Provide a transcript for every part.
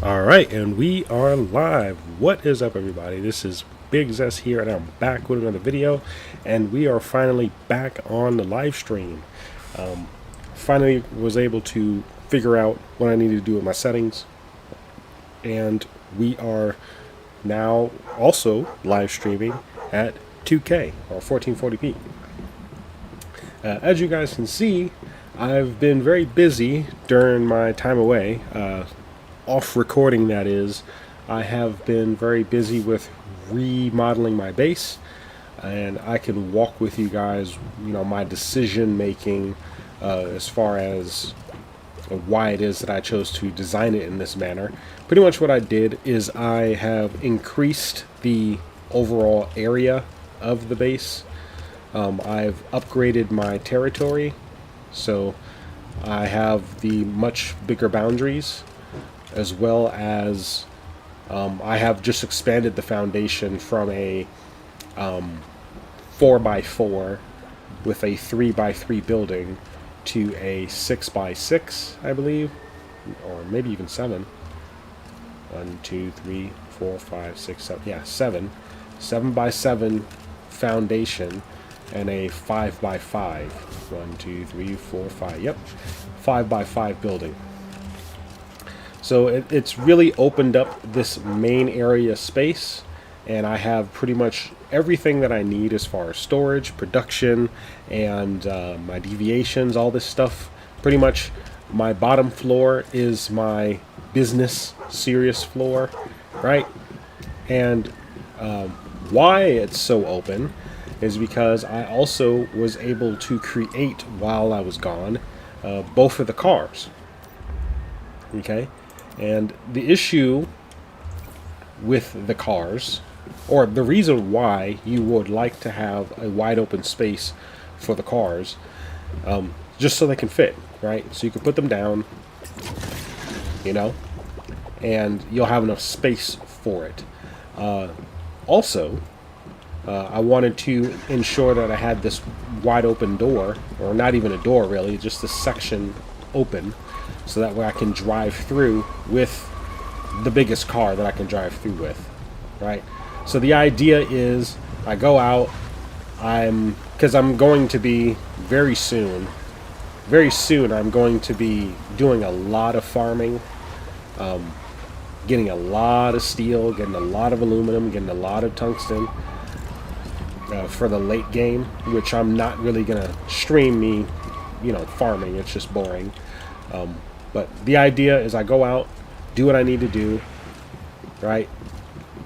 Alright, and we are live. What is up, everybody? This is Big Zess here, and I'm back with another video, and we are finally back on the live stream. Finally was able to figure out what I needed to do with my settings, and we are now also live streaming at 2K or 1440p. As you guys can see, I've been very busy during my time away. Off recording, that is. I have been very busy with remodeling my base, and I can walk with you guys, my decision making as far as why it is that I chose to design it in this manner. Pretty much what I did is I have increased the overall area of the base. I've upgraded my territory, so I have the much bigger boundaries, as well as I have just expanded the foundation from a 4x4 with a 3x3 building to a 6x6, I believe, or maybe even 7. 1, 2, 3, 4, 5, 6, 7. Yeah, 7. 7x7 foundation and a 5x5. 1, 2, 3, 4, 5. Yep, 5x5 building. So it's really opened up this main area space, and I have pretty much everything that I need as far as storage, production, and my deviations, all this stuff. Pretty much my bottom floor is my business serious floor, right? And why it's so open is because I also was able to create, while I was gone, both of the cars. Okay? And the issue with the cars, or the reason why you would like to have a wide open space for the cars, just so they can fit, right? So you can put them down, and you'll have enough space for it. Also, I wanted to ensure that I had this wide open door, or not even a door really, just this section open, so that way I can drive through with the biggest car that I can drive through with, right? So the idea is I go out, because I'm going to be very soon I'm going to be doing a lot of farming, getting a lot of steel, getting a lot of aluminum, getting a lot of tungsten for the late game, which I'm not really going to stream me, farming. It's just boring. But the idea is I go out, do what I need to do, right?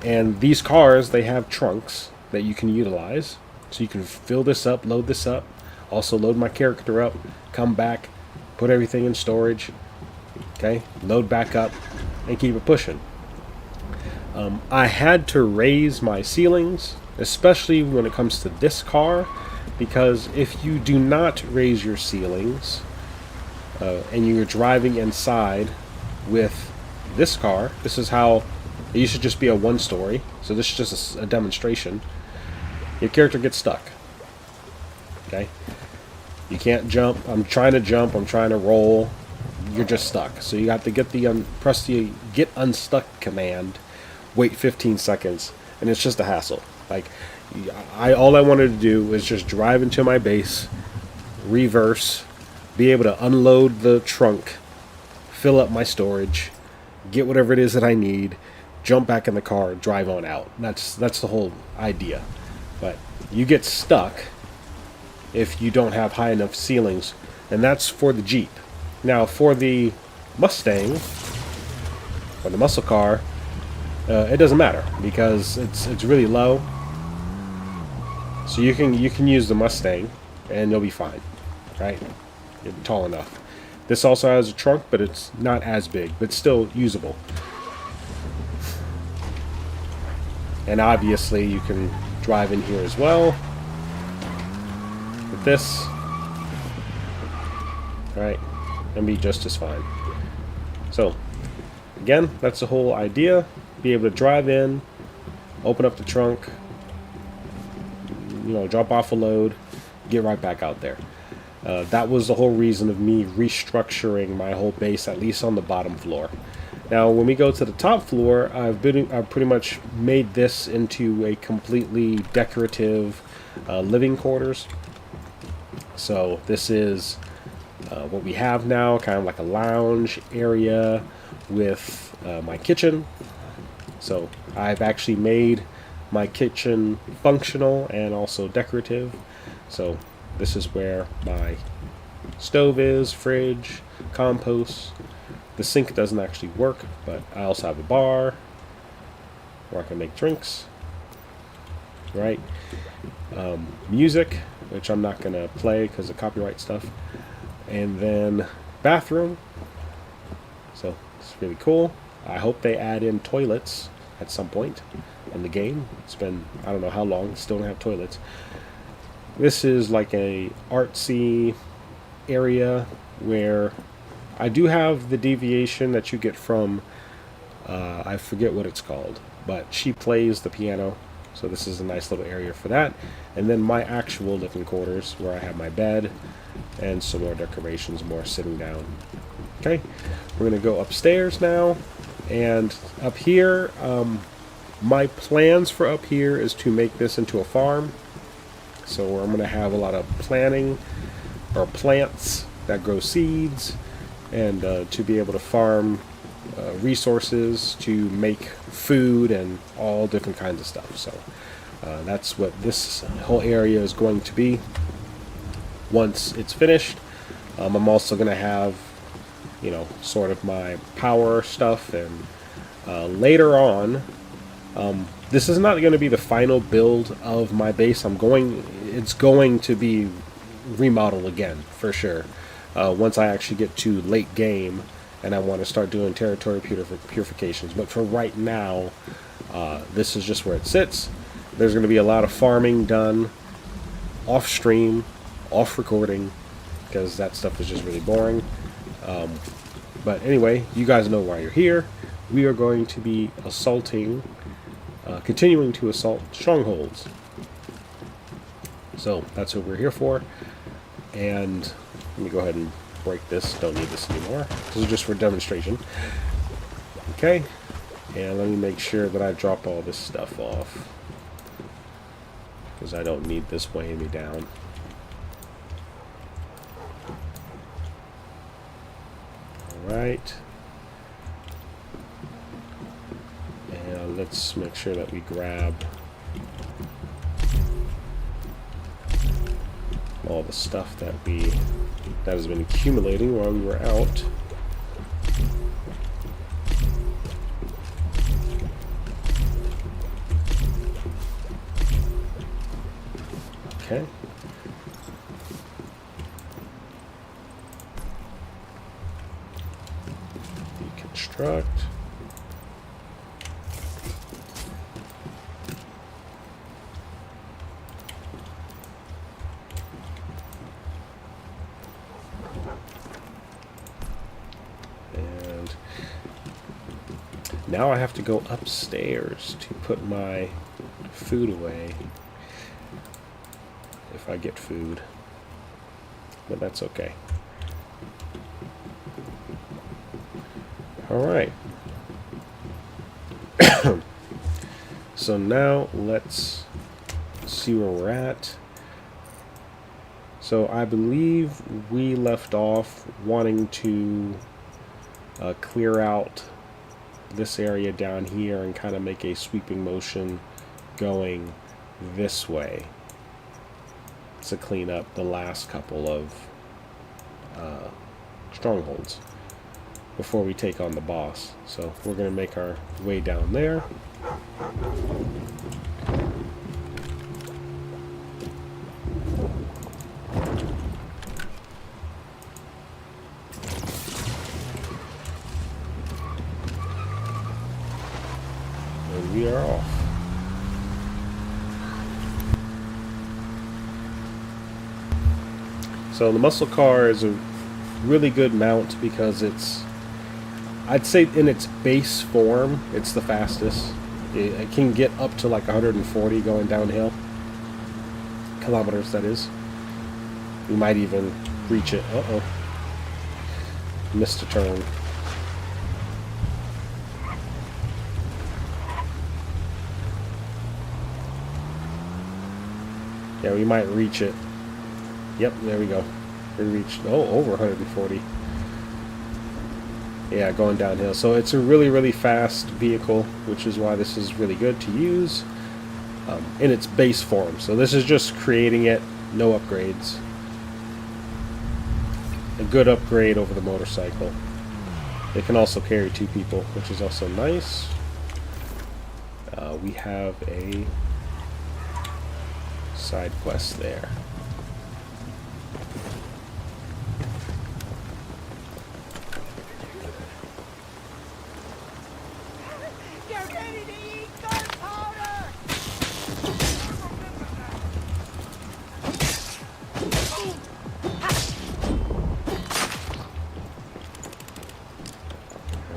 And these cars, they have trunks that you can utilize. So you can fill this up, load this up, also load my character up, come back, put everything in storage, okay? Load back up, and keep it pushing. I had to raise my ceilings, especially when it comes to this car, because if you do not raise your ceilings, and you're driving inside with this car, this is how it used to just be a one story, so this is just a demonstration. Your character gets stuck, okay? You can't jump. I'm trying to jump, I'm trying to roll, you're just stuck. So you have to get press the get unstuck command, wait 15 seconds, and it's just a hassle. Like, all I wanted to do was just drive into my base, reverse, be able to unload the trunk, fill up my storage, get whatever it is that I need, jump back in the car, drive on out. That's the whole idea. But you get stuck if you don't have high enough ceilings, and that's for the Jeep. Now for the Mustang or the muscle car, it doesn't matter because it's really low. So you can use the Mustang and you'll be fine, right? You're tall enough. This also has a trunk, but it's not as big, but still usable. And obviously you can drive in here as well with this, right, and be just as fine. So again, that's the whole idea. Be able to drive in, open up the trunk, drop off a load, get right back out there. That was the whole reason of me restructuring my whole base, at least on the bottom floor. Now, when we go to the top floor, I've pretty much made this into a completely decorative living quarters. So this is what we have now, kind of like a lounge area with my kitchen. So I've actually made my kitchen functional and also decorative. So this is where my stove is, fridge, compost. The sink doesn't actually work, but I also have a bar where I can make drinks. Right? Music, which I'm not going to play because of copyright stuff. And then bathroom. So it's really cool. I hope they add in toilets at some point in the game. It's been, I don't know how long, still don't have toilets. This is like a artsy area where I do have the deviation that you get from, I forget what it's called, but she plays the piano. So this is a nice little area for that. And then my actual living quarters where I have my bed and some more decorations, more sitting down. Okay, we're going to go upstairs now. And up here, my plans for up here is to make this into a farm. So I'm going to have a lot of planting or plants that grow seeds, and to be able to farm resources to make food and all different kinds of stuff. So that's what this whole area is going to be once it's finished. I'm also going to have, you know, sort of my power stuff, and later on, this is not going to be the final build of my base. It's going to be remodeled again for sure. Once I actually get to late game and I want to start doing territory purifications. But for right now, this is just where it sits. There's going to be a lot of farming done off stream, off recording, because that stuff is just really boring. But anyway, you guys know why you're here. We are going to be assaulting, continuing to assault strongholds. So that's what we're here for. And let me go ahead and break this. Don't need this anymore. This is just for demonstration. Okay. And let me make sure that I drop all this stuff off, because I don't need this weighing me down. Alright. And let's make sure that we grab all the stuff that has been accumulating while we were out. Okay. Deconstruct. And now I have to go upstairs to put my food away. If I get food, but that's okay. All right. So now let's see where we're at. So I believe we left off wanting to clear out this area down here and kind of make a sweeping motion going this way to clean up the last couple of strongholds before we take on the boss. So we're going to make our way down there. And we are off. So the muscle car is a really good mount because it's, I'd say in its base form, it's the fastest. It can get up to like 140 going downhill. Kilometers, that is. We might even reach it. Uh-oh. Missed a turn. Yeah, we might reach it. Yep, there we go. We reached, over 140. Yeah, going downhill. So it's a really, really fast vehicle, which is why this is really good to use in its base form. So this is just creating it, no upgrades. A good upgrade over the motorcycle. It can also carry 2 people, which is also nice. We have a side quest there. Get ready to eat gunpowder!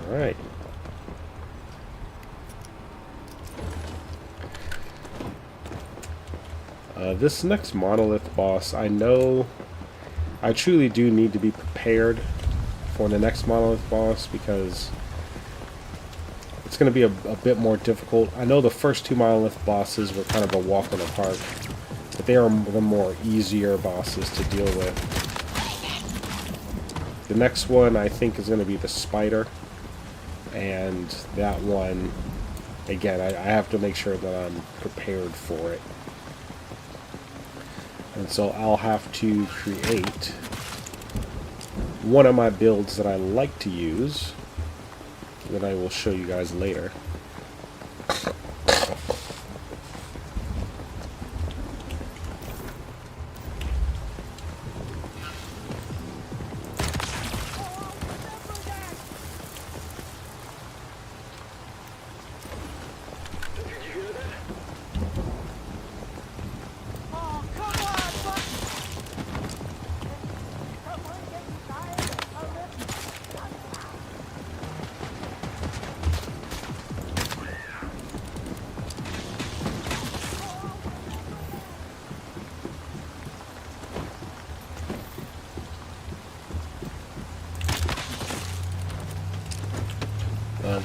All right. This next monolith boss, I know I truly do need to be prepared for the next monolith boss because it's going to be a bit more difficult. I know the first 2 monolith bosses were kind of a walk in the park, but they are the more easier bosses to deal with. The next one I think is going to be the spider, and that one, again, I have to make sure that I'm prepared for it. And so I'll have to create one of my builds that I like to use that I will show you guys later.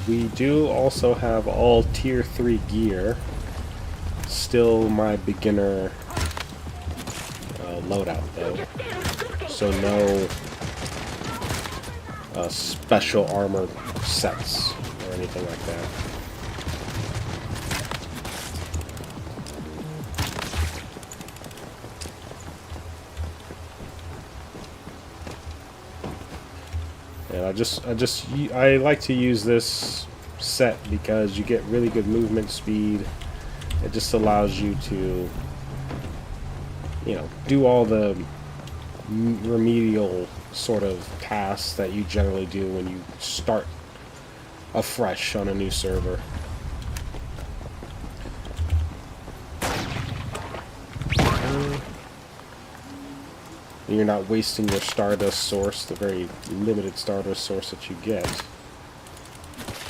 We do also have all tier 3 gear. Still my beginner loadout though. So no special armor sets or anything like that. And I like to use this set because you get really good movement speed. It just allows you to, you know, do all the remedial sort of tasks that you generally do when you start afresh on a new server. You're not wasting your Stardust source, the very limited Stardust source that you get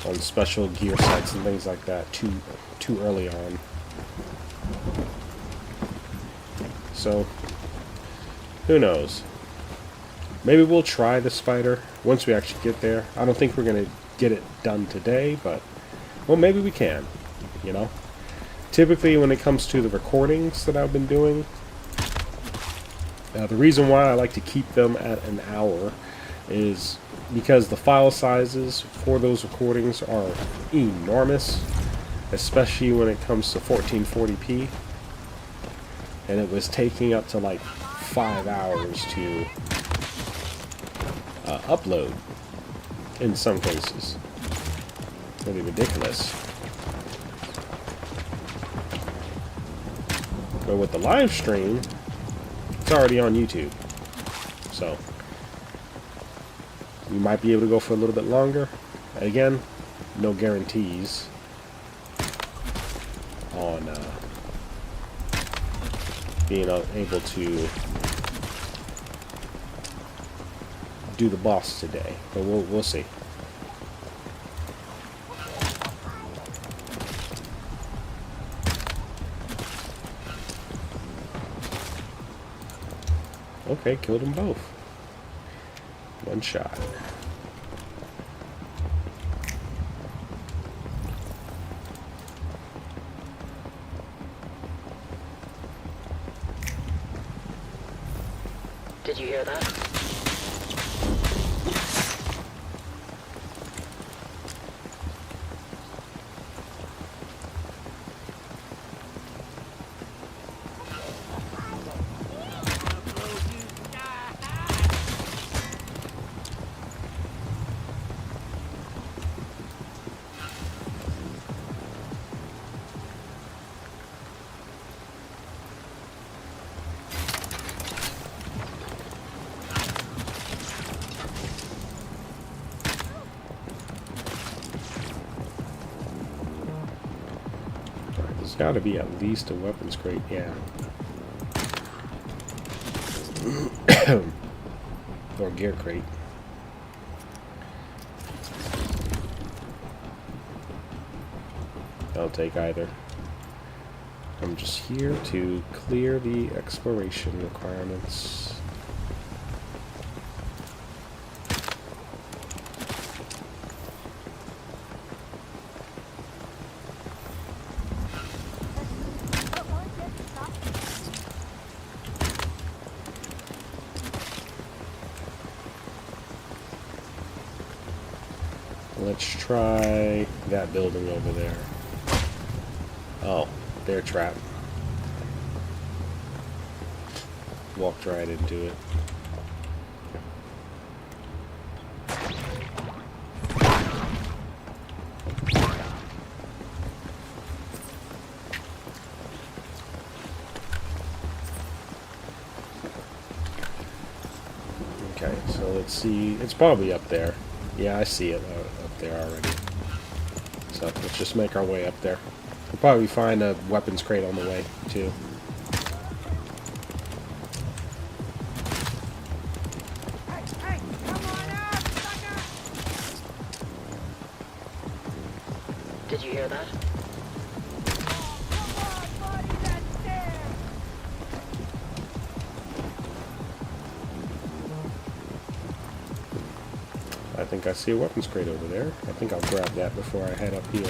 on special gear sets and things like that too early on. So, who knows? Maybe we'll try the spider once we actually get there. I don't think we're going to get it done today, but, well, maybe we can, you know? Typically, when it comes to the recordings that I've been doing, the reason why I like to keep them at an hour is because the file sizes for those recordings are enormous, especially when it comes to 1440p. And it was taking up to like 5 hours to upload in some cases. Really ridiculous. But with the live stream, it's already on YouTube, so we might be able to go for a little bit longer. Again, no guarantees on being able to do the boss today, but we'll see. Okay, killed them both. One shot. Did you hear that? There's got to be at least a weapons crate, yeah. Or gear crate. I'll take either. I'm just here to clear the exploration requirements. Let's try that building over there. Oh, they're trapped. Walked right into it. Okay, so let's see. It's probably up there. Yeah, I see it up there already. So let's just make our way up there. We'll probably find a weapons crate on the way, too. Hey, come on out, sucker! Did you hear that? Oh, come on, buddy, that's there! I think I see a weapons crate over there. I think I'll grab that before I head up here.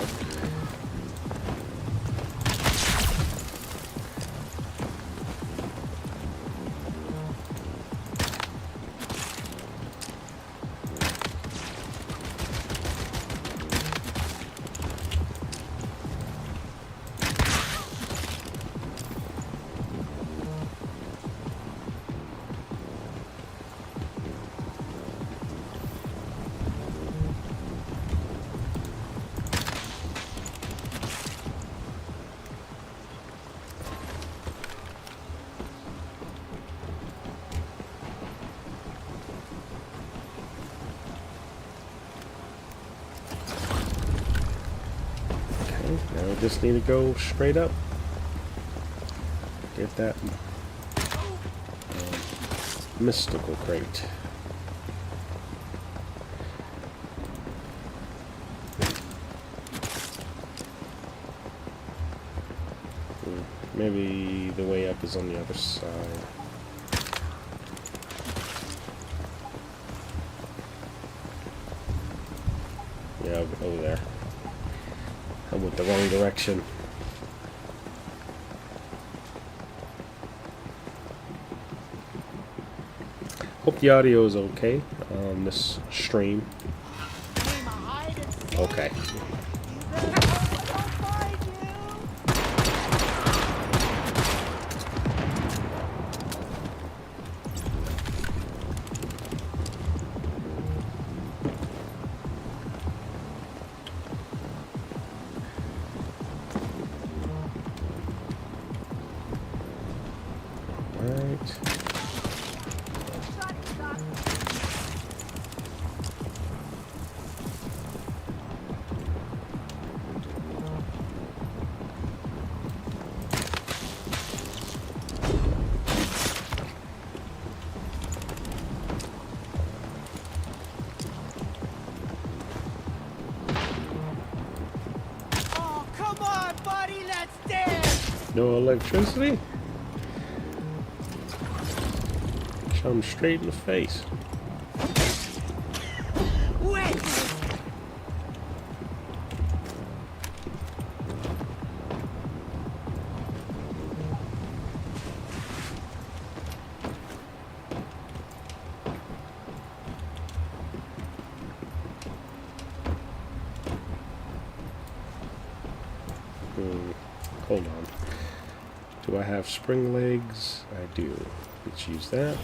Now we just need to go straight up. Get that mystical crate. Maybe the way up is on the other side. Yeah, over there. I went the wrong direction. Hope the audio is okay on this stream. Okay. Alright. Oh, come on, buddy, let's dance! No electricity? Shot him straight in the face. Wait! Hold on. Do I have spring legs? I do. Let's use that.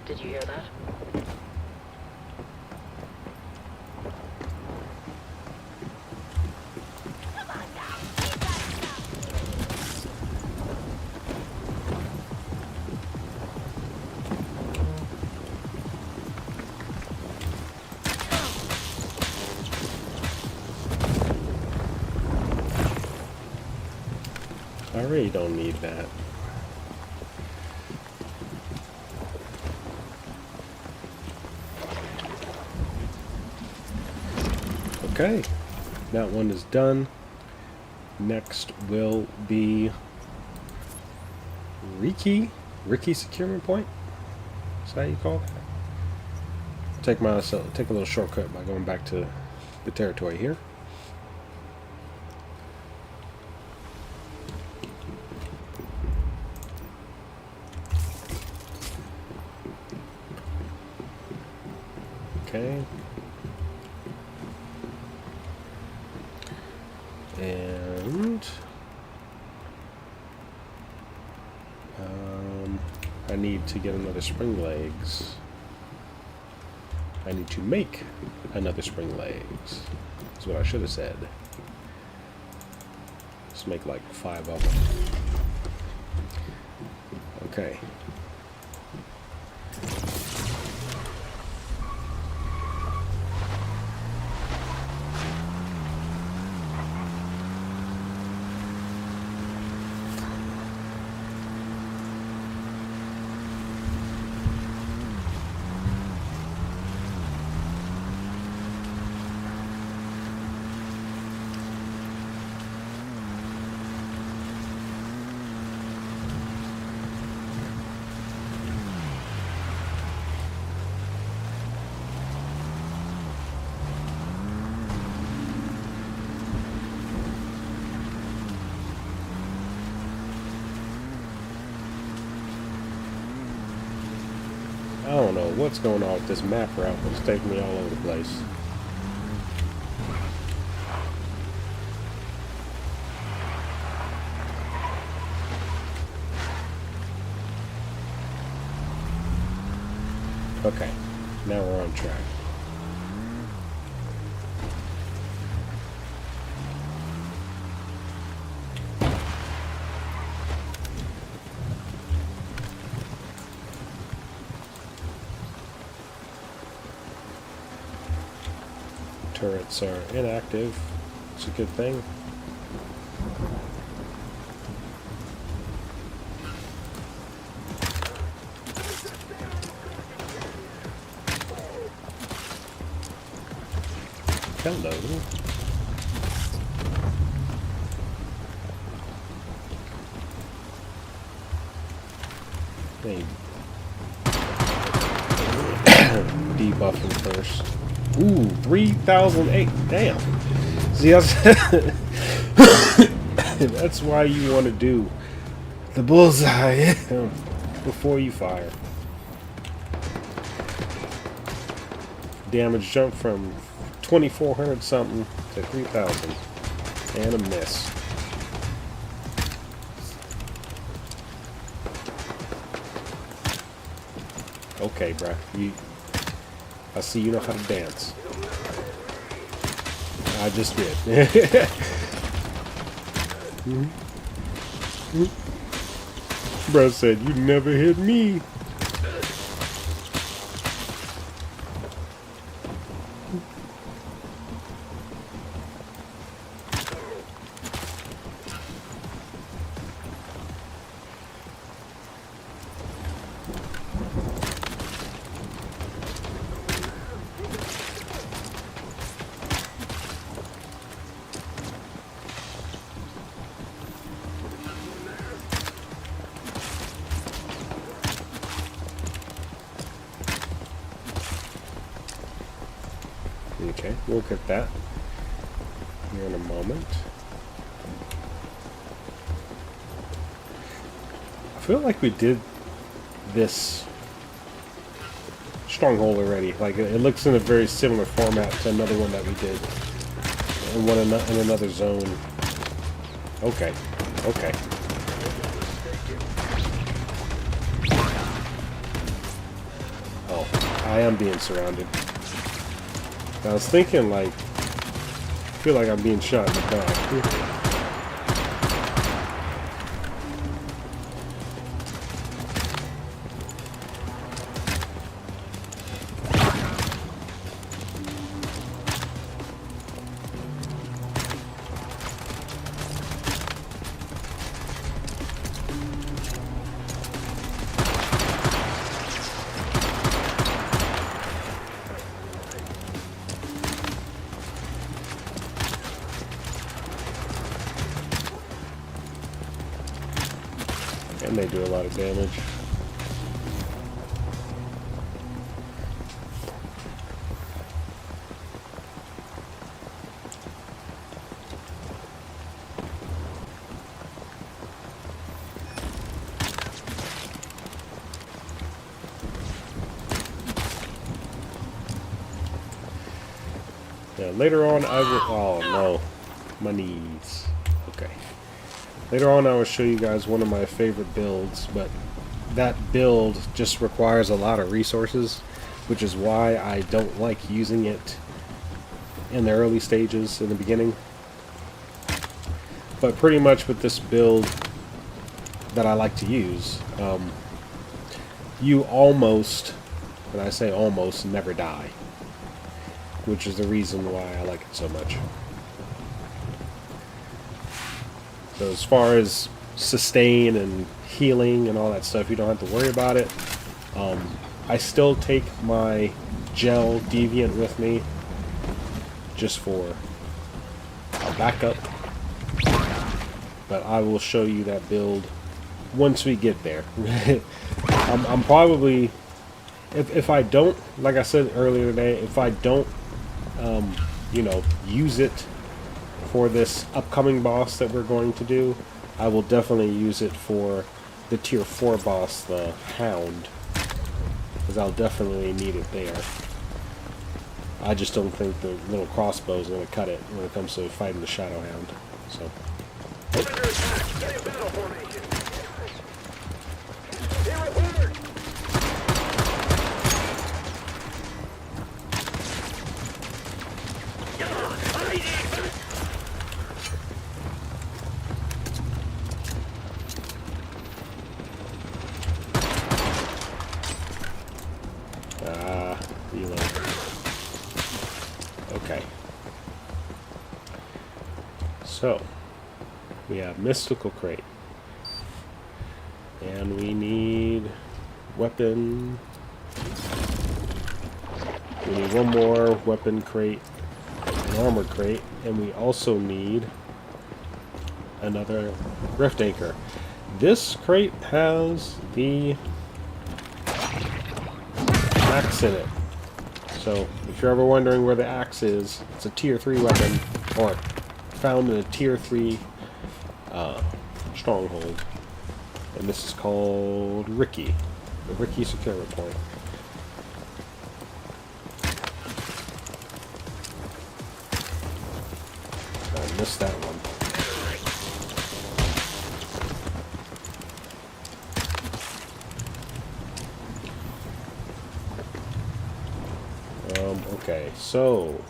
Did you hear that? I really don't need that. Okay, that one is done. Next will be Riki securement point. Is that how you call it? Take a little shortcut by going back to the territory here. Okay. And I need to get another spring legs. I need to make another spring legs. That's what I should have said. Let's make like 5 of them. Okay. I don't know what's going on with this map route, but it's taking me all over the place. Okay, now we're on track. Turrets are inactive. It's a good thing. Hello. Hey. Debuffing first. Ooh, 3,008. Damn. See, that's why you want to do the bullseye before you fire. Damage jumped from 2,400 something to 3,000. And a miss. Okay, bruh. I see you know how to dance. I just did. Bro said, you never hit me. Okay, we'll get that here in a moment. I feel like we did this stronghold already. Like it looks in a very similar format to another one that we did in another zone. Okay, okay. Oh, I am being surrounded. I was thinking, like, I feel like I'm being shot in the back. And they do a lot of damage. Yeah, later on I will... Oh no. My knees. Okay. Later on I will show you guys one of my favorite builds, but that build just requires a lot of resources, which is why I don't like using it in the early stages, in the beginning. But pretty much with this build that I like to use, you almost, and I say almost, never die, which is the reason why I like it so much. So as far as sustain and healing and all that stuff, you don't have to worry about it. I still take my gel deviant with me just for a backup, but I will show you that build once we get there. I'm probably, if I don't, like I said earlier today, if I don't you know, use it for this upcoming boss that we're going to do, I will definitely use it for the tier 4 boss, the Hound, because I'll definitely need it there. I just don't think the little crossbow is going to cut it when it comes to fighting the Shadow Hound. So. Okay. So, we have Mystical Crate. And we need weapon. We need one more weapon crate, an armor crate, and we also need another Rift Anchor. This crate has the axe in it. So, if you're ever wondering where the axe is, it's a tier 3 weapon, or found in a tier 3 stronghold. And this is called Ricky, the Ricky Security Point. I missed that one. Okay, so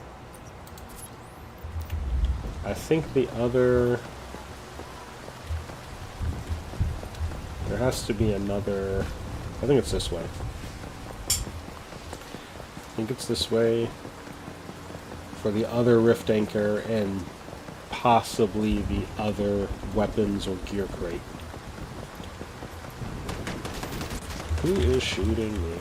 I think the other... There has to be another... I think it's this way. I think it's this way for the other rift anchor and possibly the other weapons or gear crate. Who is shooting me?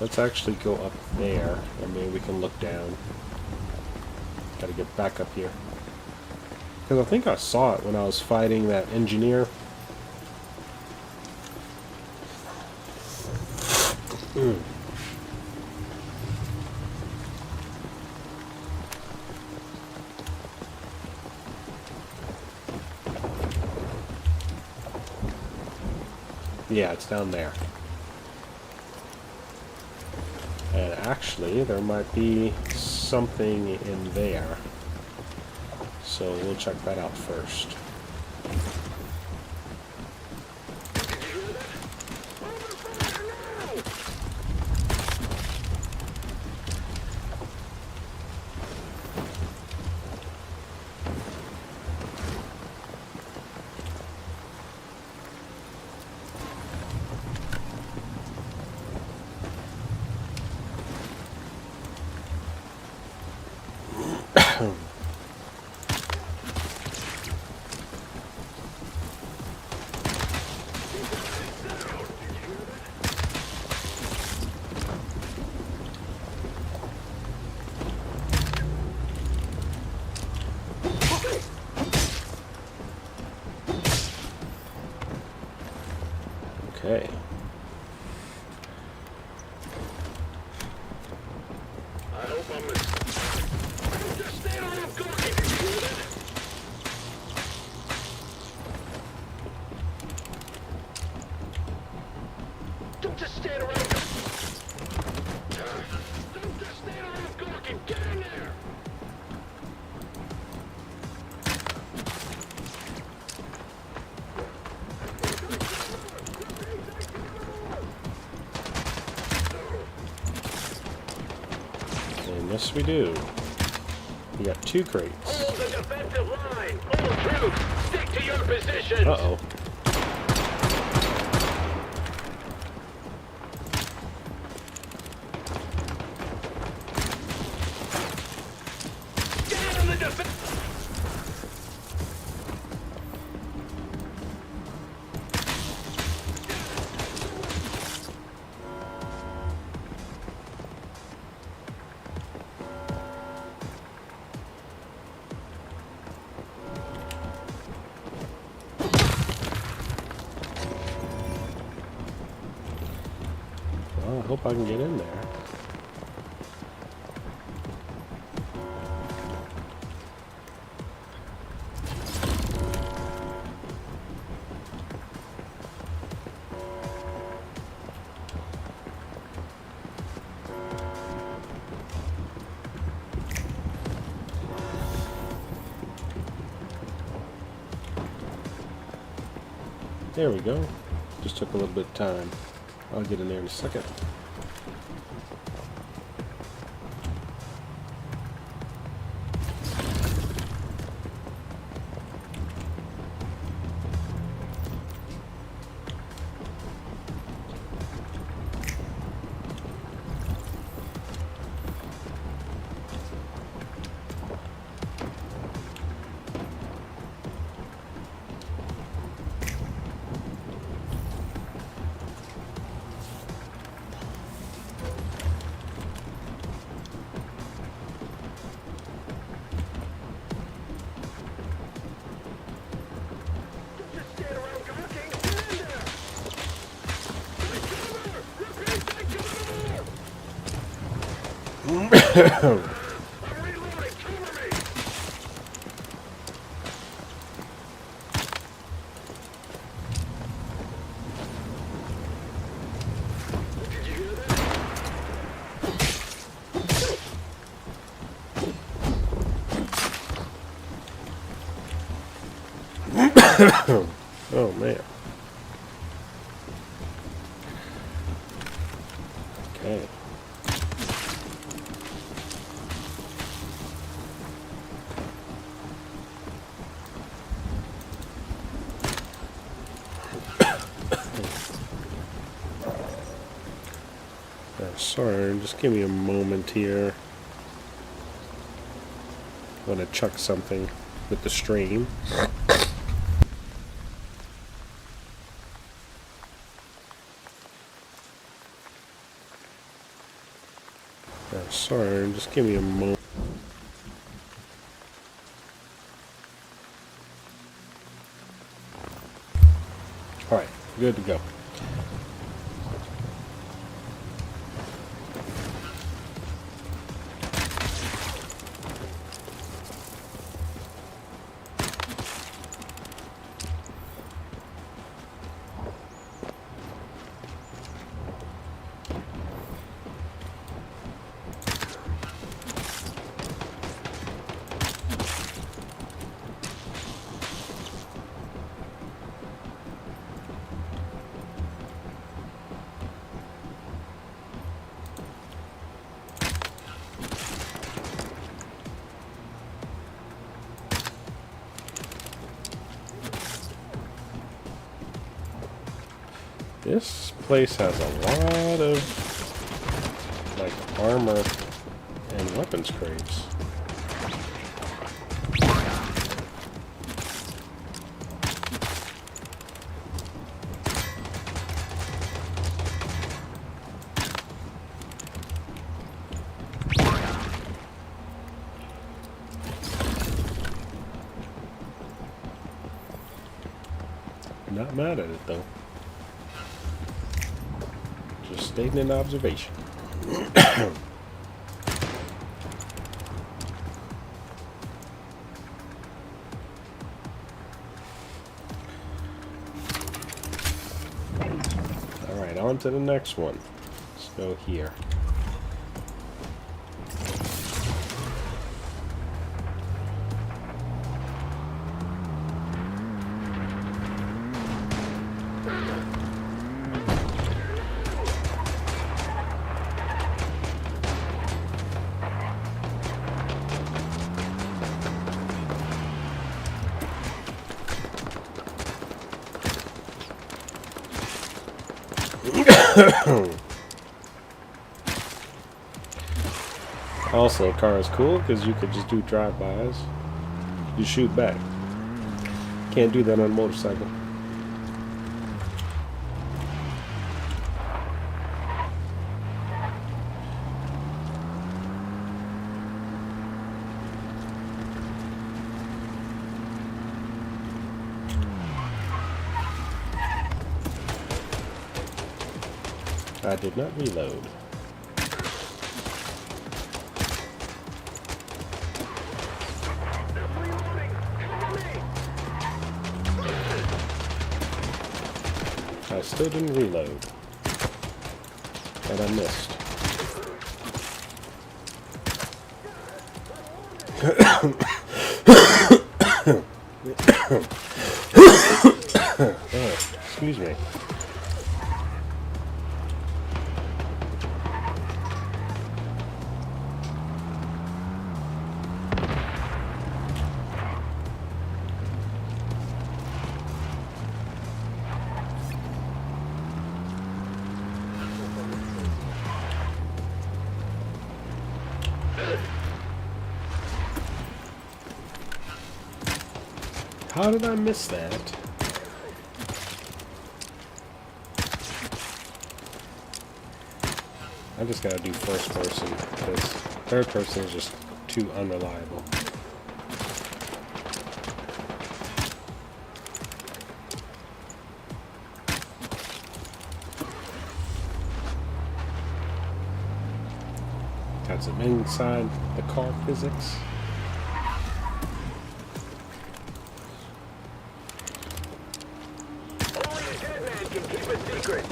Let's actually go up there, and maybe we can look down. Gotta get back up here. Because I think I saw it when I was fighting that engineer. Yeah, it's down there. And actually, there might be something in there. So we'll check that out first. Okay. I hope I'm just stay on up talking. Don't just stand around. Don't just stand around gawking. Get in there. And yes, we do. We got 2 crates. Hold the defensive line. All troops, stick to your positions. Uh-oh. Get on the defense. Well, I hope I can get in there. There we go. Just took a little bit of time. I'll get in there in a second. Just stand around gawking. Get in there. Take cover. Repeat, take cover. I'm reloading. Cover me. Did you hear that? Oh, man. Okay. Sorry, just give me a moment here. I'm gonna chuck something with the stream. Sorry, just give me a moment. Alright, good to go. This place has a lot of, like, armor and weapons crates. Not mad at it, though. Just stating an observation. Alright, on to the next one. Let's go here. Also, a car is cool because you could just do drive-bys. You shoot back. Can't do that on a motorcycle. I did not reload. I still didn't reload. And I missed. Oh, excuse me. How did I miss that? I just gotta do first person, because third person is just too unreliable. Got some inside the car physics. Only a dead man can keep a secret.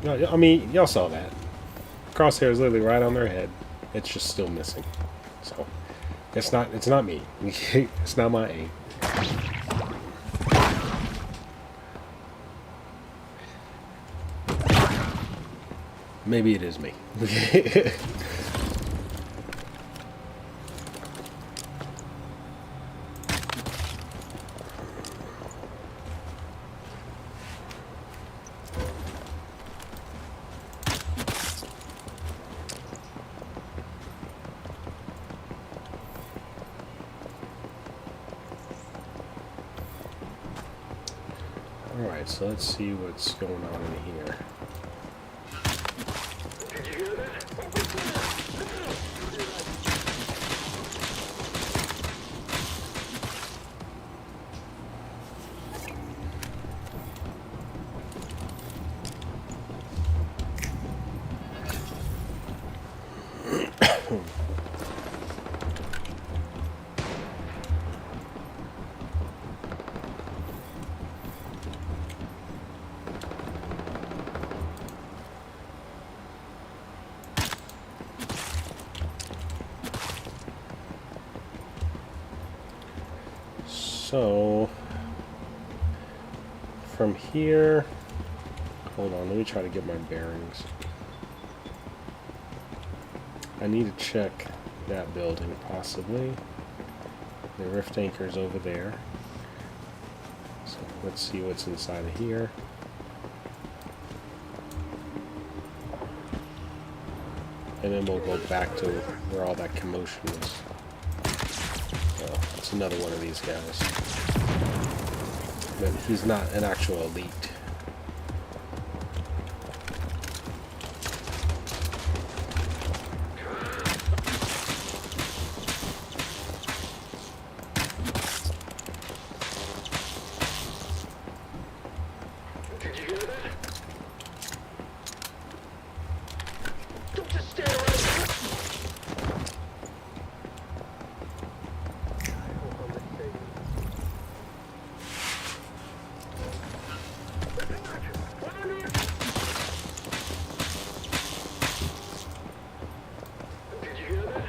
No, I mean, y'all saw that. Crosshair is literally right on their head. It's just still missing. So, it's not me. It's not my aim. Maybe it is me. Alright, so let's see what's going on in here. Did you hear that? Open So, from here, hold on, let me try to get my bearings. I need to check that building, possibly. The rift anchor's over there. So, let's see what's inside of here. And then we'll go back to where all that commotion is. Oh, it's another one of these guys. But he's not an actual elite. Did you hear that? Don't just stand around. Did you hear that?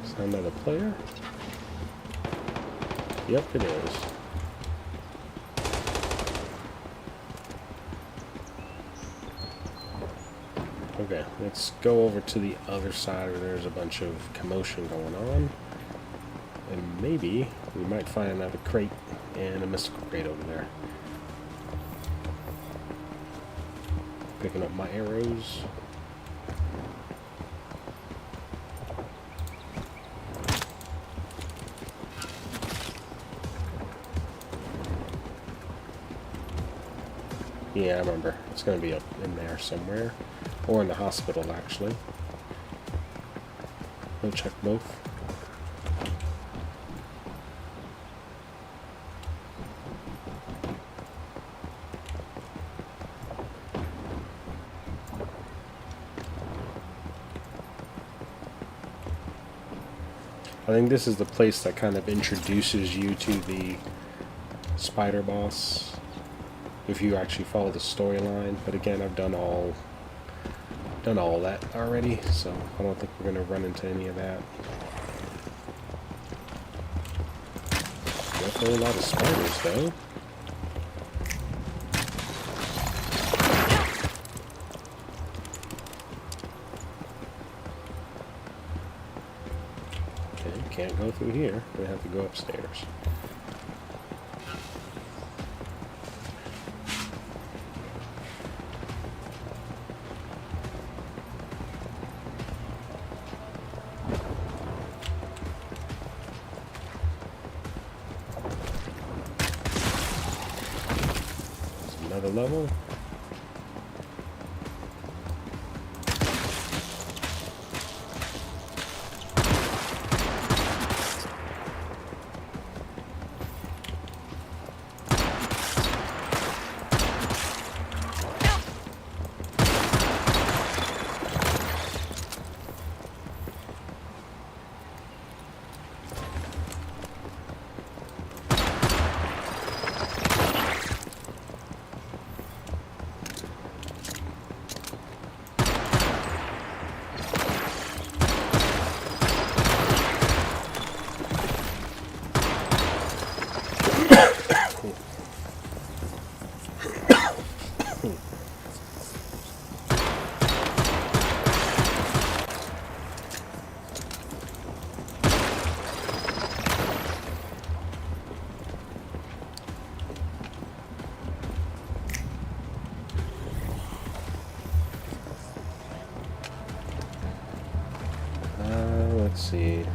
Is that another player? Yep, it is. Okay, let's go over to the other side where there's a bunch of commotion going on. And maybe we might find another crate and a mystical crate over there. Picking up my arrows. Yeah, I remember. It's going to be up in there somewhere. Or in the hospital, actually. We'll check both. I think this is the place that kind of introduces you to the spider boss, if you actually follow the storyline. But again, I've done all that already, so I don't think we're going to run into any of that. Definitely a lot of spiders, though. Okay, can't go through here. We have to go upstairs. another level. Let's see.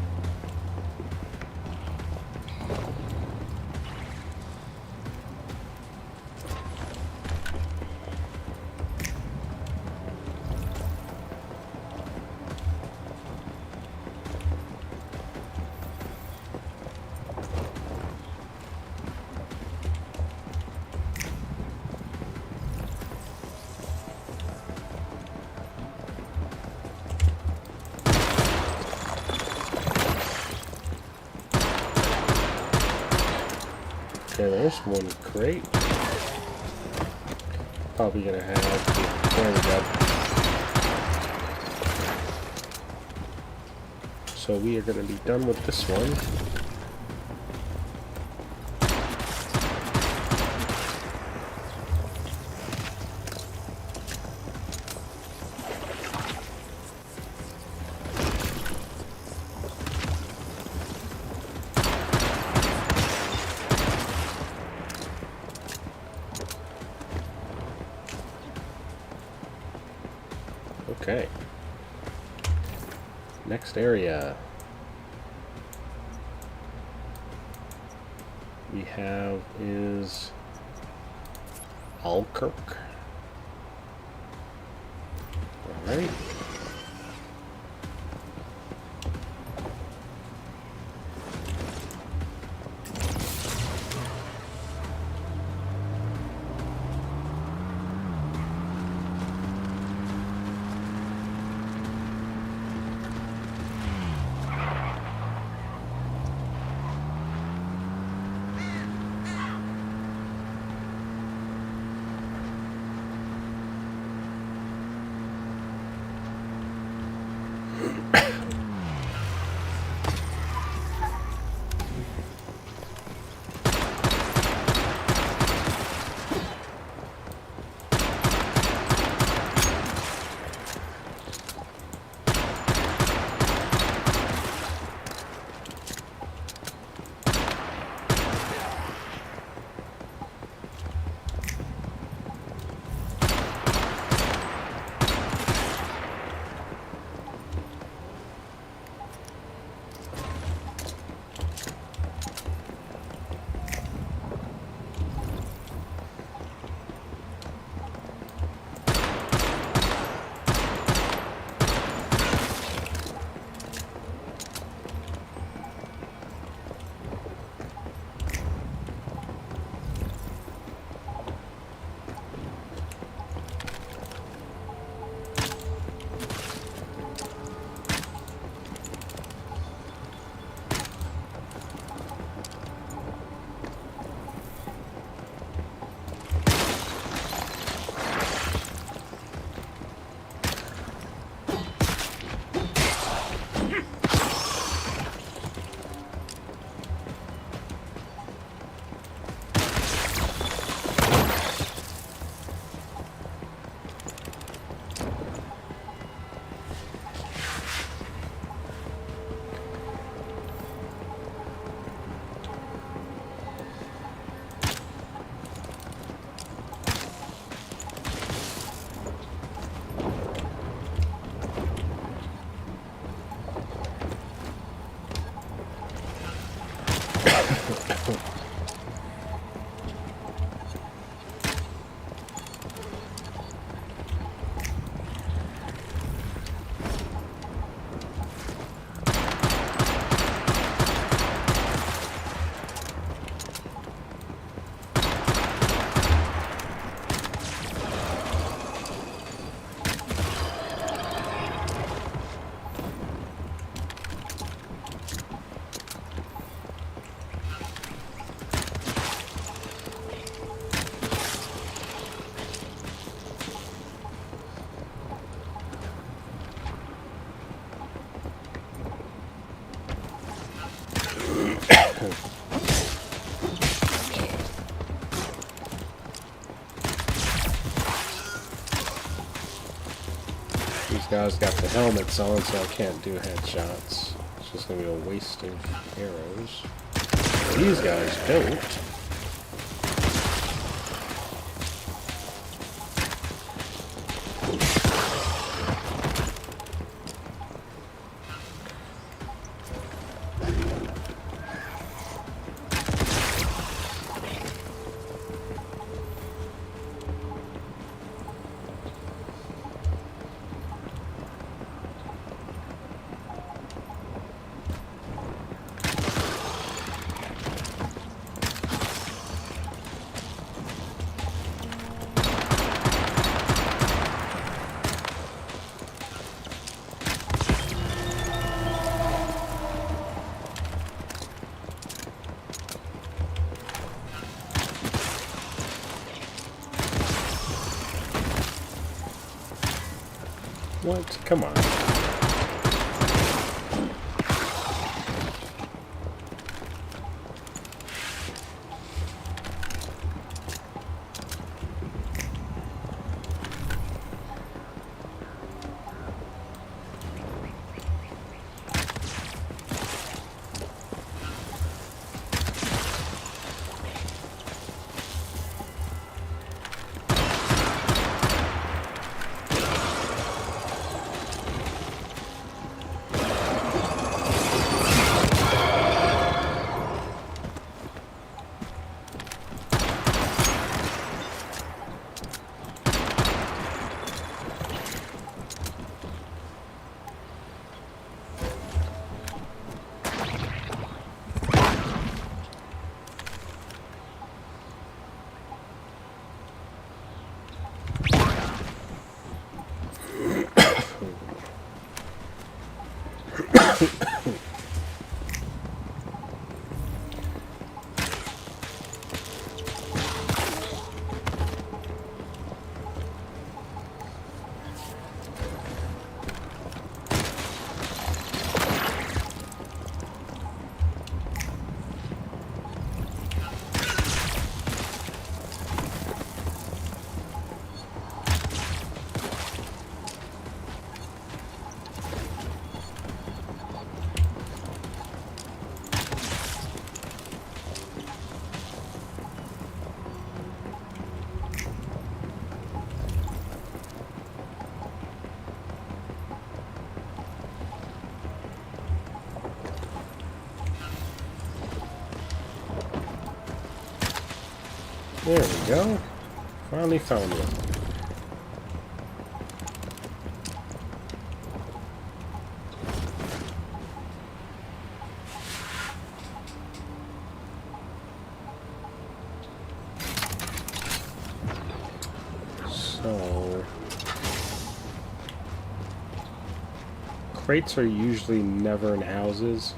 Okay, there's one crate. Probably gonna have. There we go. So we are gonna be done with this one. Okay. Next area we have is Alkirk. All right. These guys got the helmets on, so I can't do headshots. It's just gonna be a waste of arrows. These guys don't. What? Come on. There we go. Finally found one. So, crates are usually never in houses,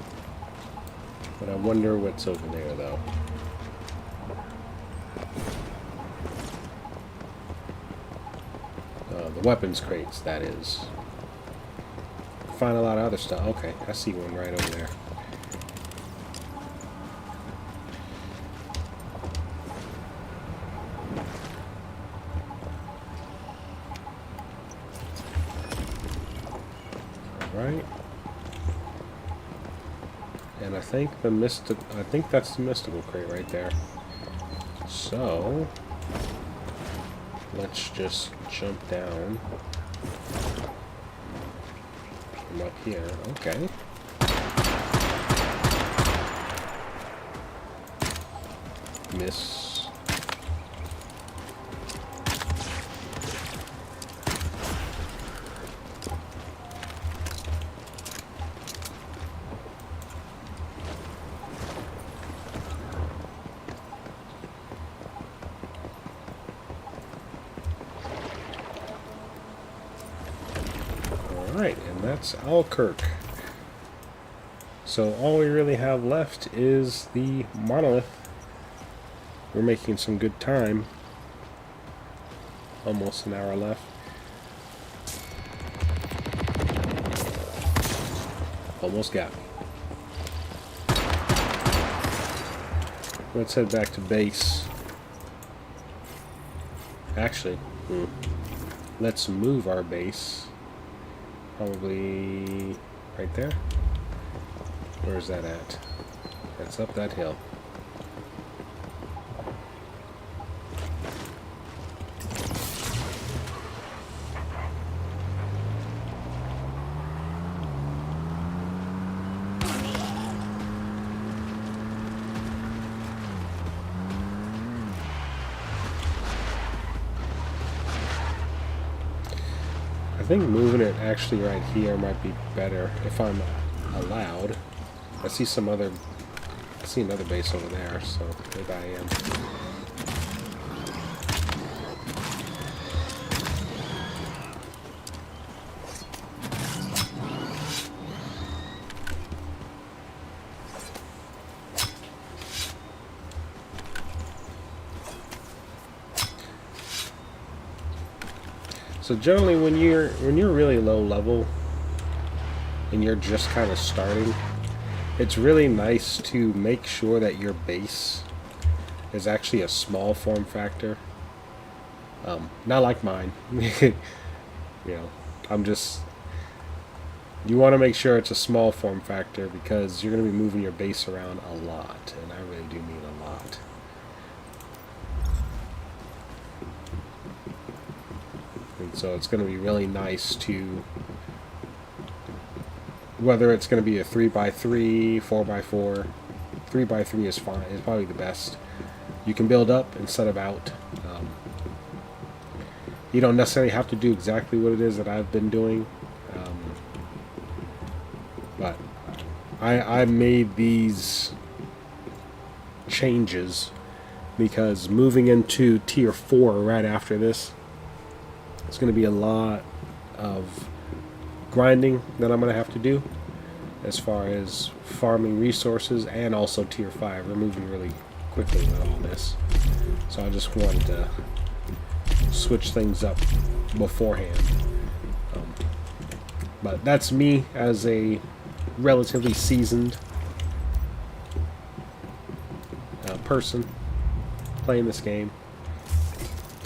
but I wonder what's over there though. The weapons crates, that is. Find a lot of other stuff. Okay, I see one right over there. Right. And I think that's the mystical crate right there. So let's just jump down from up here. Okay. Miss. Alright, and that's Alkirk. So all we really have left is the monolith. We're making some good time. Almost an hour left. Almost got me. let's head back to base. Actually, let's move our base. Probably right there. Where's that at? That's up that hill. I think moving it actually right here might be better if I'm allowed. I see another base over there, so maybe I am. So generally, when you're really low level and you're just kind of starting, it's really nice to make sure that your base is actually a small form factor. Not like mine. You know, you want to make sure it's a small form factor because you're going to be moving your base around a lot, and I really do mean a lot. And so it's going to be really nice to, whether it's going to be a 3x3, 4x4, 3x3 is fine, is probably the best. You can build up instead of out. You don't necessarily have to do exactly what it is that I've been doing. But I made these changes because moving into tier 4 right after this, it's going to be a lot of grinding that I'm going to have to do as far as farming resources, and also tier 5. We're moving really quickly with all this. So I just wanted to switch things up beforehand. But that's me as a relatively seasoned person playing this game.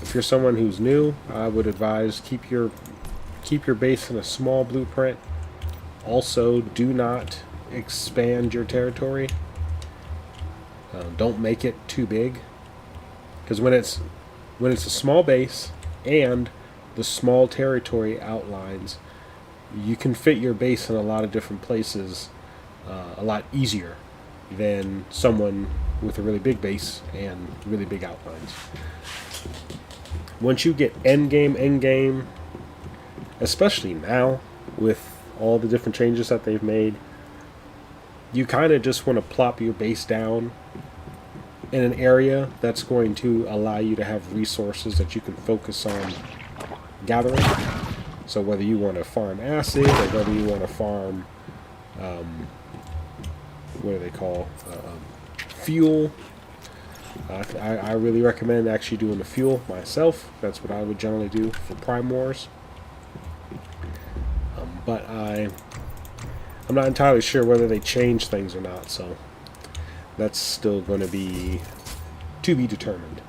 If you're someone who's new, I would advise keep your base in a small blueprint. Also, do not expand your territory. Don't make it too big, because when it's a small base and the small territory outlines, you can fit your base in a lot of different places a lot easier than someone with a really big base and really big outlines. Once you get end game, especially now with all the different changes that they've made, you kind of just want to plop your base down in an area that's going to allow you to have resources that you can focus on gathering. So whether you want to farm acid or whether you want to farm what do they call fuel, I really recommend actually doing the fuel myself. That's what I would generally do for Prime Wars. But I'm not entirely sure whether they change things or not, so that's still going to be determined.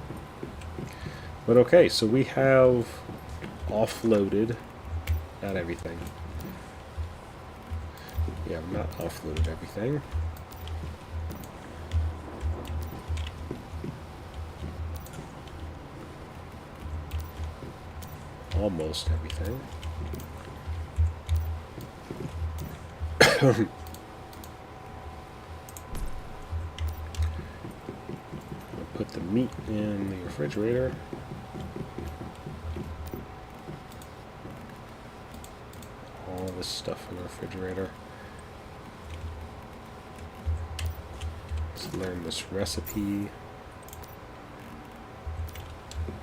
But okay, so we have offloaded, not everything. Yeah, I've not offloaded everything. Almost everything. Put the meat in the refrigerator. All this stuff in the refrigerator. Let's learn this recipe.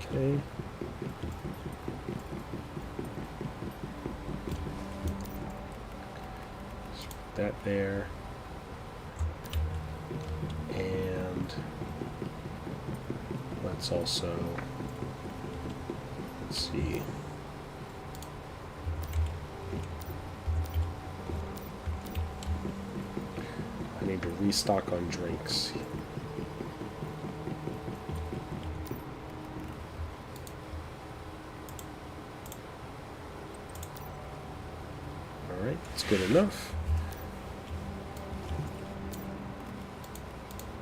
Okay. That there, and let's also, let's see, I need to restock on drinks. good enough.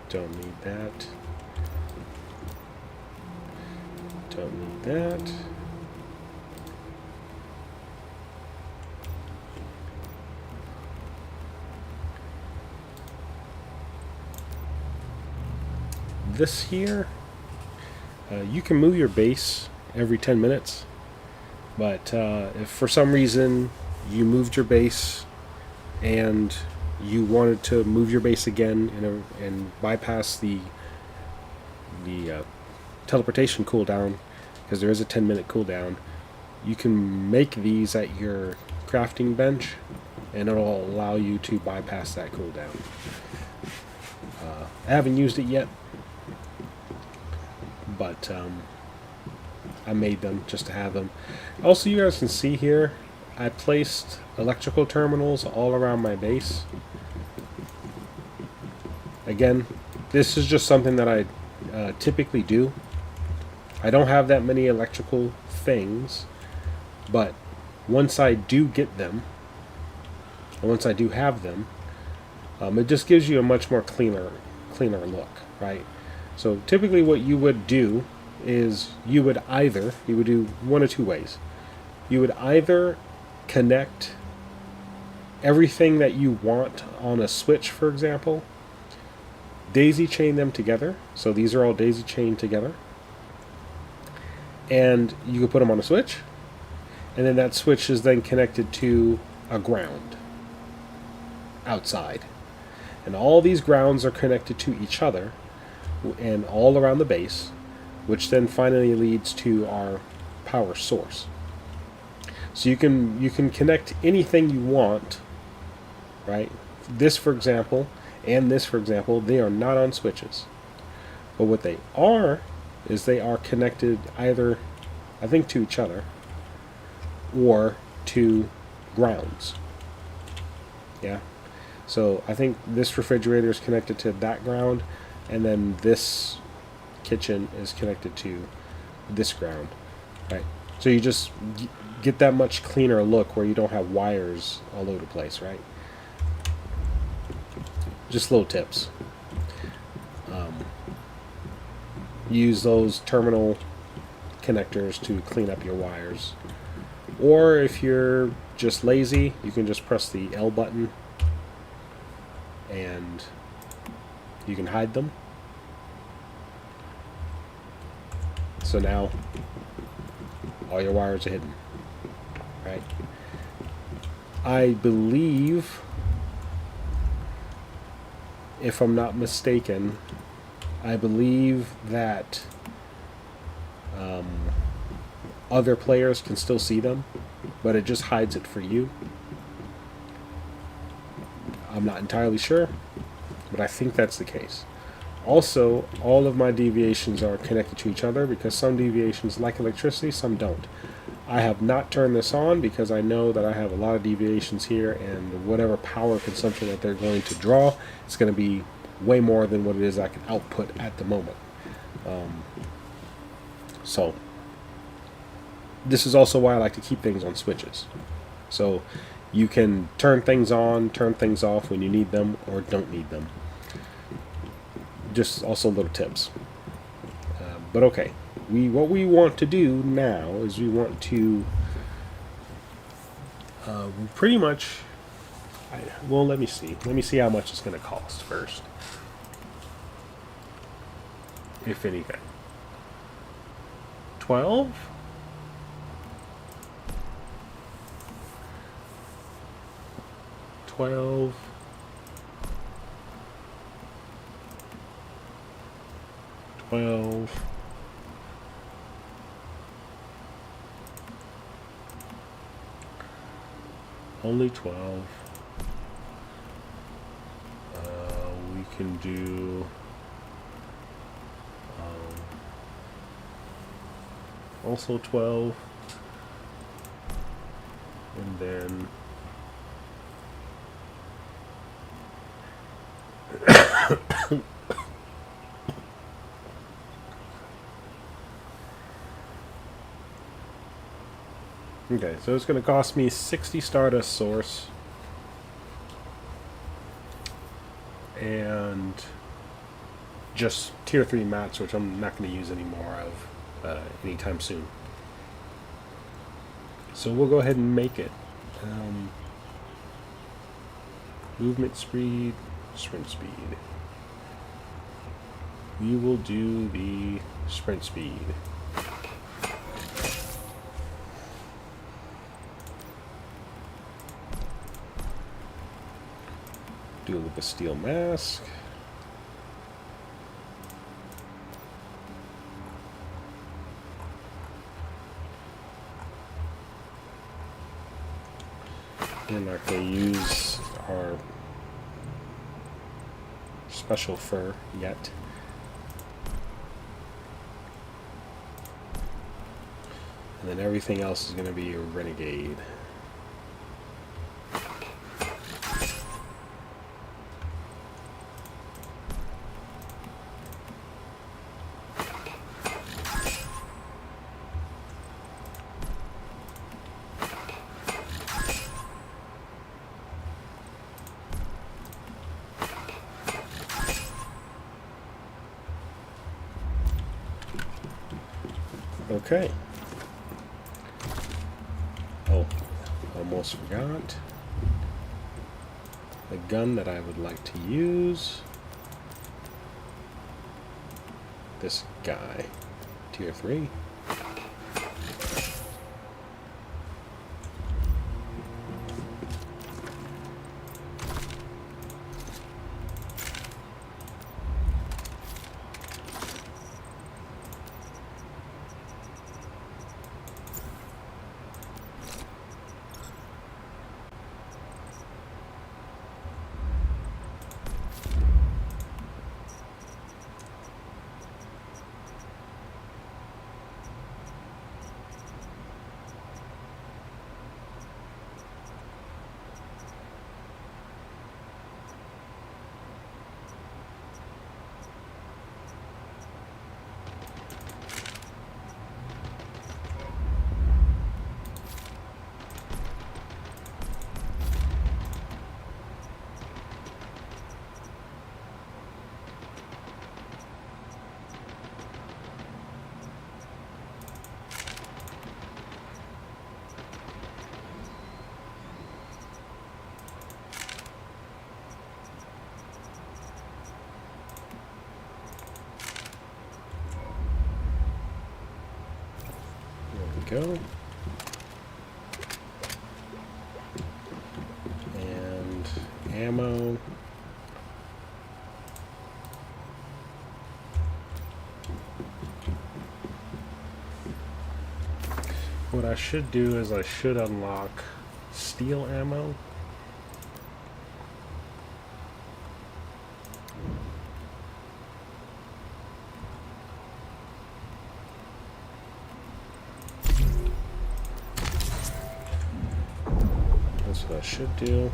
Don't need that. Don't need that. This here, you can move your base every 10 minutes, but if for some reason you moved your base and you wanted to move your base again and bypass the teleportation cooldown, because there is a 10-minute cooldown, you can make these at your crafting bench, and it'll allow you to bypass that cooldown. I haven't used it yet, but I made them just to have them. Also, you guys can see here, I placed electrical terminals all around my base. Again, this is just something that I typically do. I don't have that many electrical things, but once I do get them, and once I do have them, it just gives you a much more cleaner look, right? So typically what you would do is you would do one of two ways. You would either connect everything that you want on a switch, for example, daisy chain them together. So these are all daisy chained together. And you could put them on a switch, and then that switch is then connected to a ground outside. And all these grounds are connected to each other and all around the base, which then finally leads to our power source. So you can connect anything you want, right? This, for example, and this, for example, they are not on switches. But what they are is they are connected either, I think, to each other or to grounds. Yeah. So I think this refrigerator is connected to that ground, and then this kitchen is connected to this ground, right? So you just get that much cleaner look where you don't have wires all over the place, right? Just little tips. Use those terminal connectors to clean up your wires. Or if you're just lazy, you can just press the L button and you can hide them. So now all your wires are hidden, right? I believe, if I'm not mistaken, I believe that other players can still see them, but it just hides it for you. I'm not entirely sure, but I think that's the case. Also, all of my deviations are connected to each other because some deviations like electricity, some don't. I have not turned this on because I know that I have a lot of deviations here, and whatever power consumption that they're going to draw, it's going to be way more than what it is I can output at the moment. So this is also why I like to keep things on switches. So you can turn things on, turn things off when you need them or don't need them. Just also little tips. But okay, what we want to do now is we want to pretty much, well, let me see how much it's going to cost first, if anything. 12? Only 12. We can do also 12, and then okay, so it's going to cost me 60 Stardust Source and just tier 3 mats, which I'm not going to use any more of anytime soon. So we'll go ahead and make it. Movement speed, sprint speed. We will do the sprint speed. Do with a steel mask. We're not going to use our special fur yet. And then everything else is going to be a renegade. Okay. Oh, almost forgot. The gun that I would like to use. This guy. Tier 3. Go. And ammo. What I should do is I should unlock steel ammo. That's what I should do.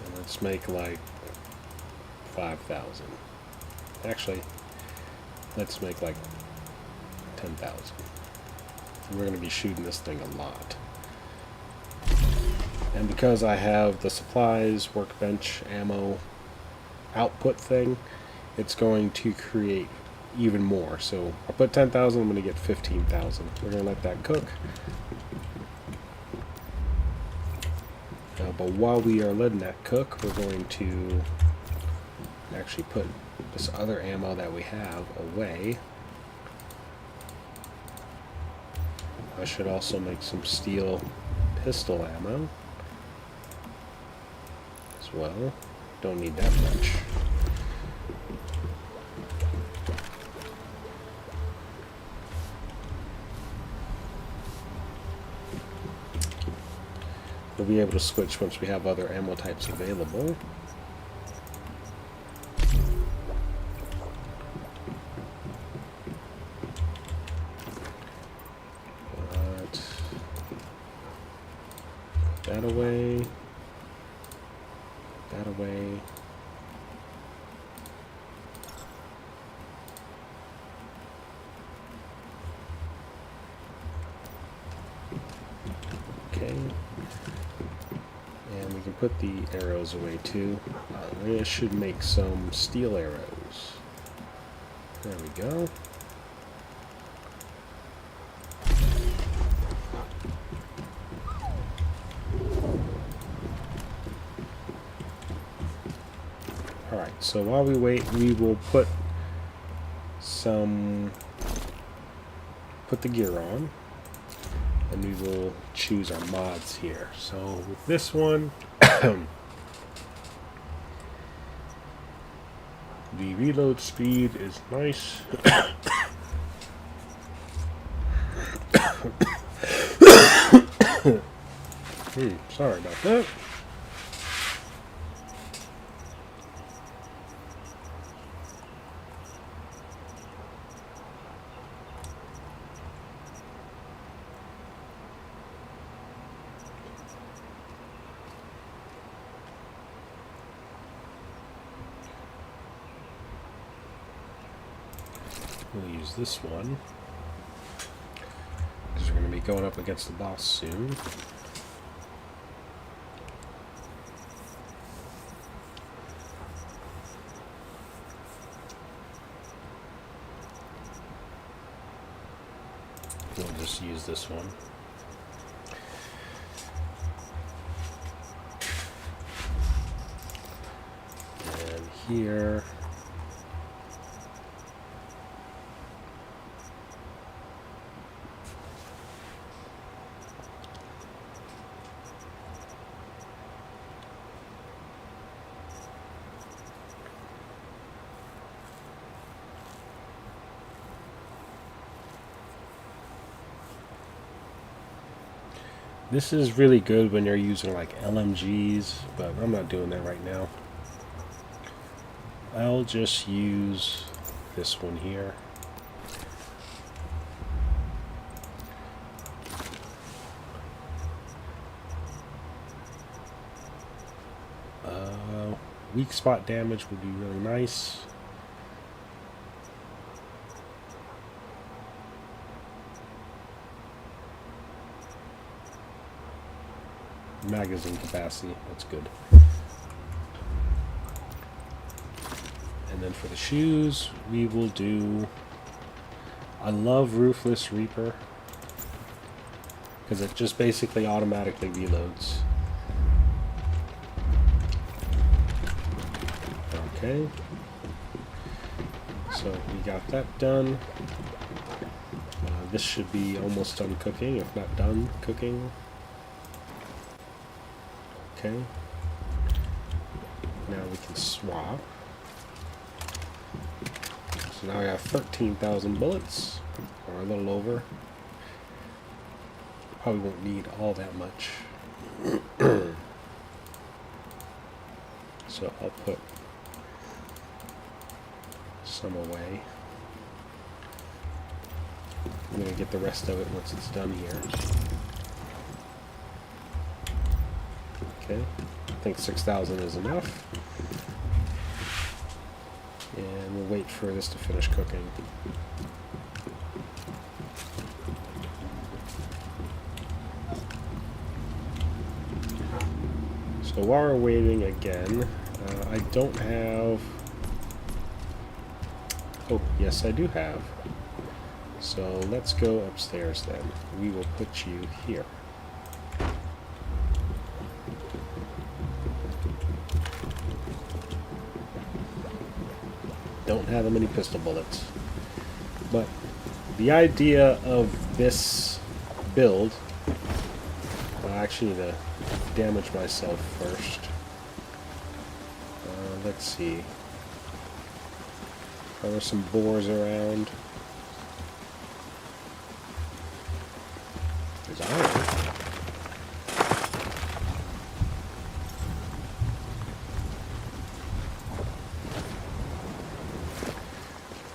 And let's make like 5,000. Actually, let's make like 10,000. We're going to be shooting this thing a lot. And because I have the supplies, workbench, ammo, output thing, it's going to create even more. So I put 10,000, I'm going to get 15,000. We're going to let that cook. But while we are letting that cook, we're going to actually put this other ammo that we have away. I should also make some steel pistol ammo as well. Don't need that much. We'll be able to switch once we have other ammo types available. That away. That away. Okay. And we can put the arrows away too. This should make some steel arrows. There we go. Alright, so while we wait, we will put the gear on. And we will choose our mods here. So with this one, the reload speed is nice. Sorry about that. We'll use this one because we're going to be going up against the boss soon. We'll just use this one. And here, this is really good when you're using like LMGs, but I'm not doing that right now. I'll just use this one here. Weak spot damage would be really nice. Magazine capacity, that's good. And then for the shoes, we will do... I love Roofless Reaper because it just basically automatically reloads. Okay. So we got that done. This should be almost done cooking, if not done cooking. Okay. Now we can swap. So now I have 13,000 bullets, or a little over. Probably won't need all that much. So I'll put some away. I'm going to get the rest of it once it's done here. Okay, I think 6,000 is enough. And we'll wait for this to finish cooking. So while we're waiting again, I don't have... Oh, yes I do have. So let's go upstairs then. We will put you here. Don't have that many pistol bullets. But the idea of this build... I actually need to damage myself first. Let's see. Are there some boars around? There's iron.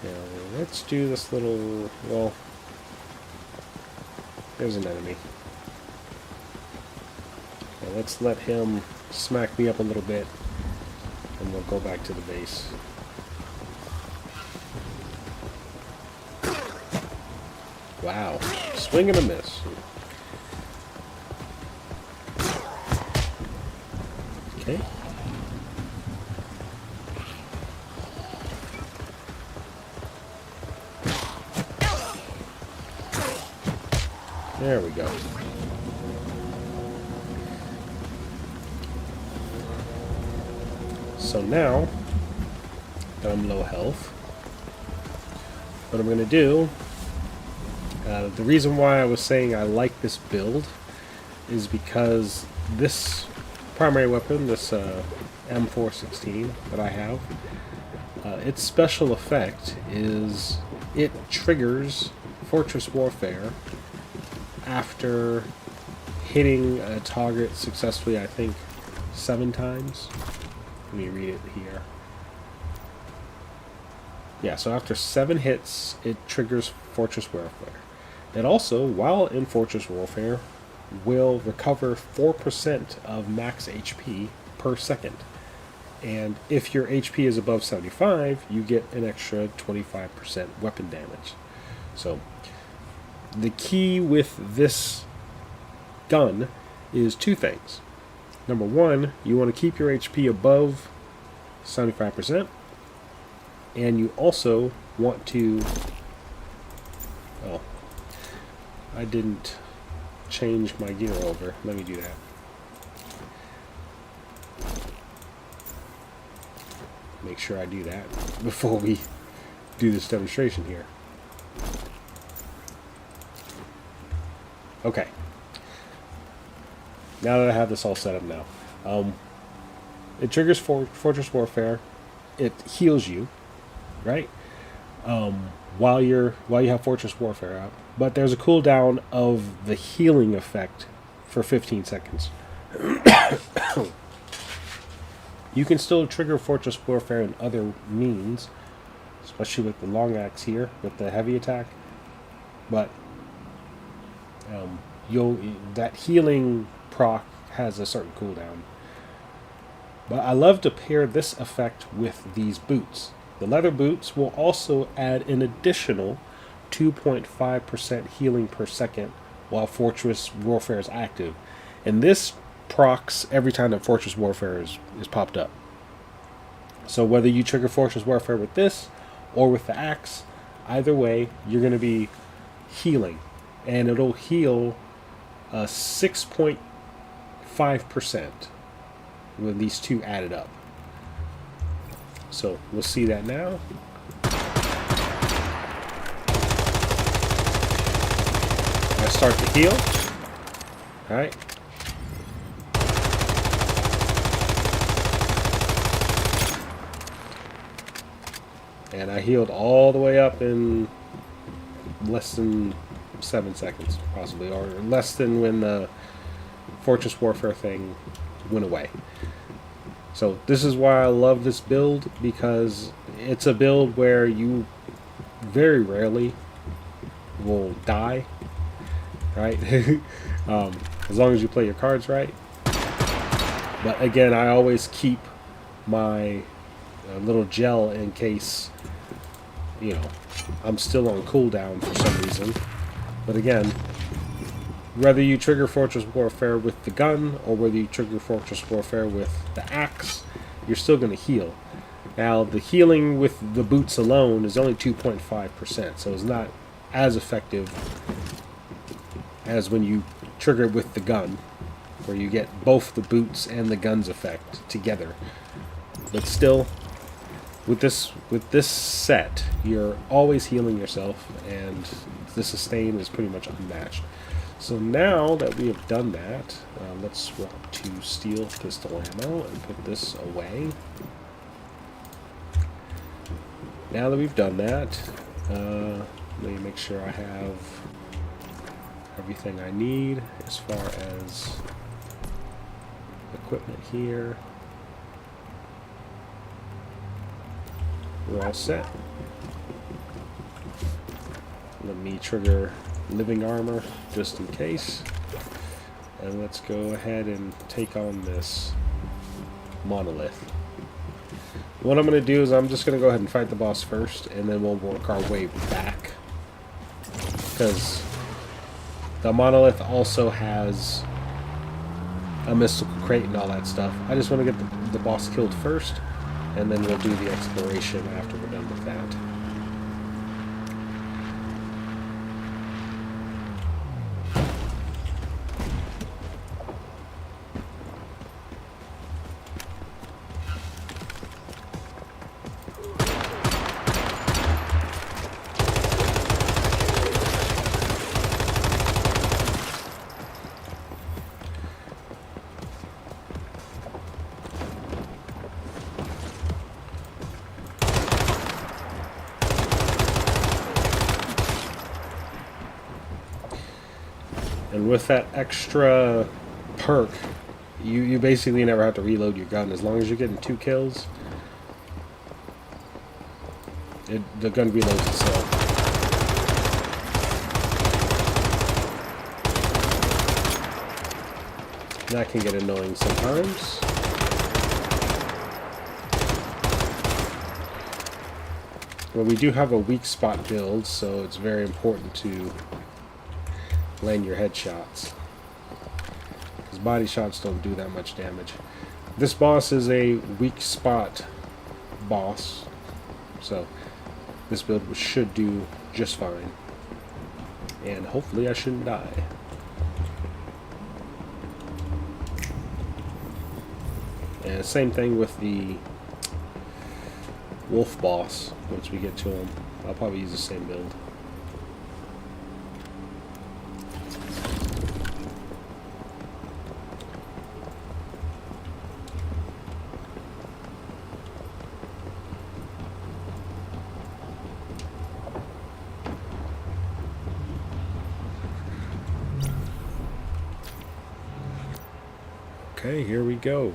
Now, let's do this little... Well, there's an enemy. Now, let's let him smack me up a little bit, and we'll go back to the base. Wow. Swing and a miss. Okay. There we go. So now that I'm low health, what I'm going to do, the reason why I was saying I like this build is because this primary weapon, this M416 that I have, its special effect is it triggers Fortress Warfare after hitting a target successfully, I think, 7 times. Let me read it here. Yeah, so after 7 hits, it triggers Fortress Warfare. It also, while in Fortress Warfare, will recover 4% of max HP per second. And if your HP is above 75, you get an extra 25% weapon damage. So, the key with this gun is 2 things. Number 1, you want to keep your HP above 75%. And you also want to... Oh, I didn't change my gear over. Let me do that. Make sure I do that before we do this demonstration here. Okay. Now that I have this all set up now. It triggers Fortress Warfare. It heals you, right? While you have Fortress Warfare up. But there's a cooldown of the healing effect for 15 seconds. You can still trigger Fortress Warfare in other means, especially with the long axe here, with the heavy attack. But that healing proc has a certain cooldown. But I love to pair this effect with these boots. The leather boots will also add an additional 2.5% healing per second while Fortress Warfare is active. And this procs every time that Fortress Warfare is popped up. So whether you trigger Fortress Warfare with this or with the axe, either way, you're going to be healing. And it'll heal 6.5% with these two added up. So we'll see that now. I start to heal. Alright. And I healed all the way up in less than 7 seconds, possibly, or less than when the Fortress Warfare thing went away. So this is why I love this build, because it's a build where you very rarely will die, right? As long as you play your cards right. But again, I always keep my little gel in case, you know, I'm still on cooldown for some reason. But again, whether you trigger Fortress Warfare with the gun or whether you trigger Fortress Warfare with the axe, you're still going to heal. Now, the healing with the boots alone is only 2.5%, so it's not as effective as when you trigger it with the gun, where you get both the boots and the gun's effect together. But still, with this set, you're always healing yourself, and the sustain is pretty much unmatched. So now that we have done that, let's swap to steel pistol ammo and put this away. Now that we've done that, let me make sure I have everything I need as far as equipment here. We're all set. Let me trigger living armor just in case, and let's go ahead and take on this monolith. What I'm going to do is I'm just going to go ahead and fight the boss first, and then we'll work our way back, because the monolith also has a mystical crate and all that stuff. I just want to get the boss killed first, and then we'll do the exploration after we're done with that. And with that extra perk, you basically never have to reload your gun. As long as you're getting 2 kills, the gun reloads itself. That can get annoying sometimes. Well, we do have a weak spot build, so it's very important to land your headshots, because body shots don't do that much damage. This boss is a weak spot boss, so this build should do just fine, and hopefully I shouldn't die. And same thing with the wolf boss. Once we get to him, I'll probably use the same build. Okay, here we go.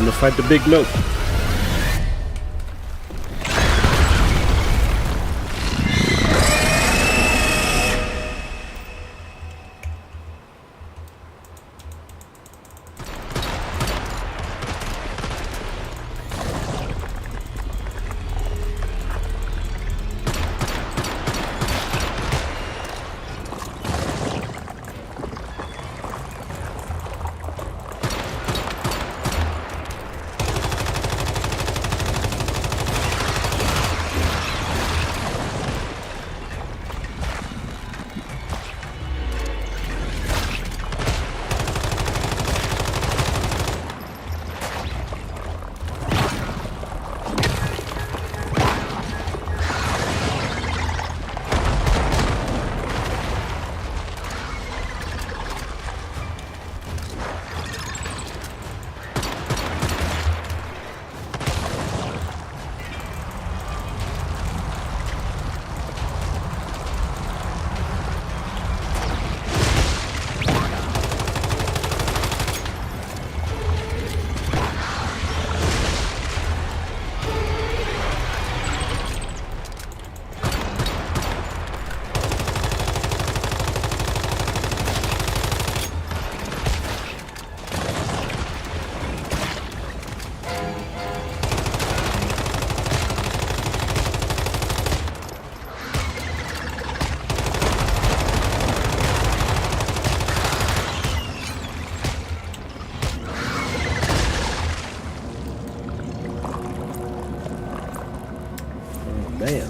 Time to fight the big note. Man.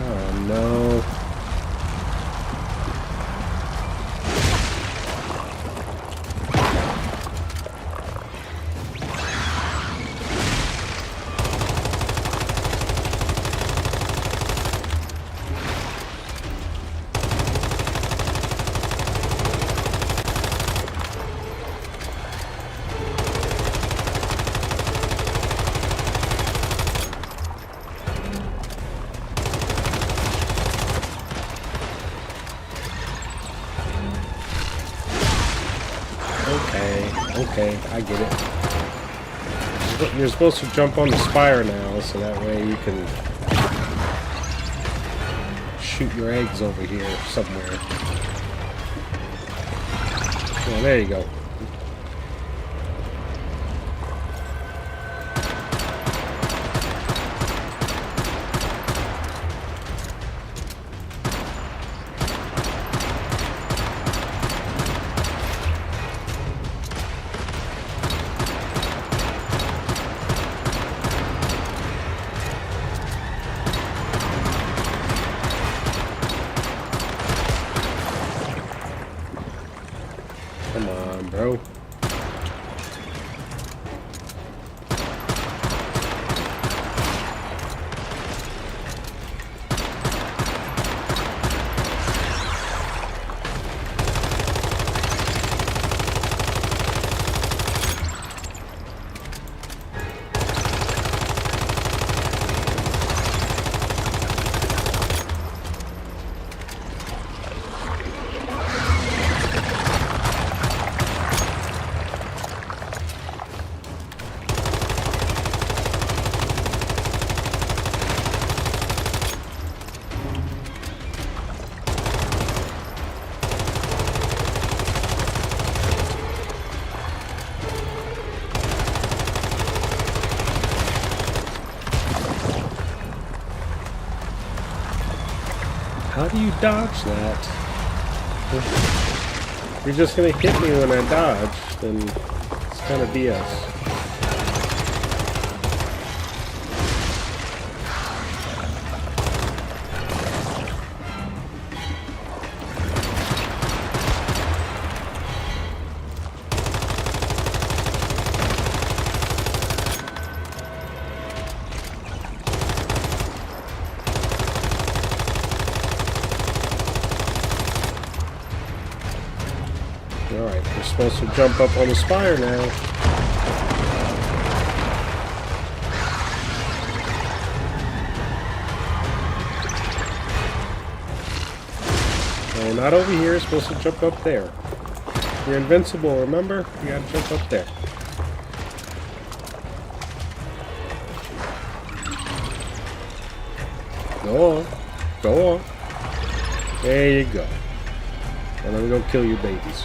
Oh no. Okay, I get it. You're supposed to jump on the spire now, so that way you can shoot your eggs over here somewhere. Oh, there you go. Come on, bro. How do you dodge that? You're just gonna hit me when I dodge, then it's kind of BS. Alright, we're supposed to jump up on the spire now. No, not over here. You're supposed to jump up there. You're invincible, remember? You gotta jump up there. Go on. Go on. There you go. And I'm gonna kill your babies.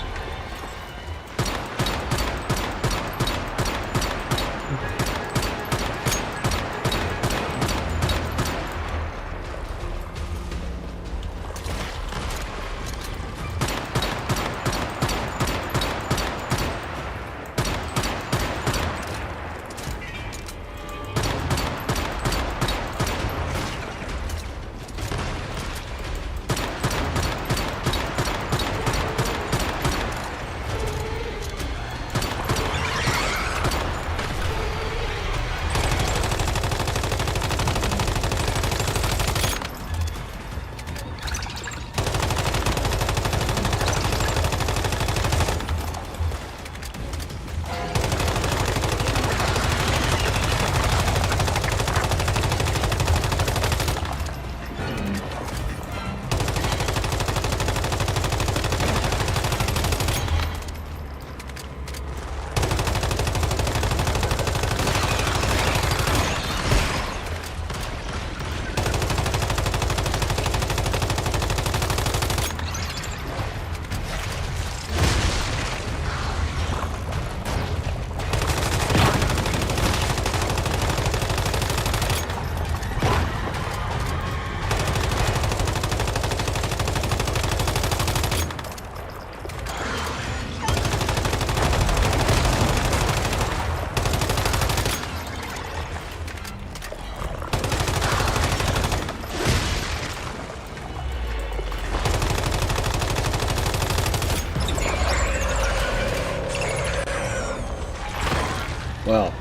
Well,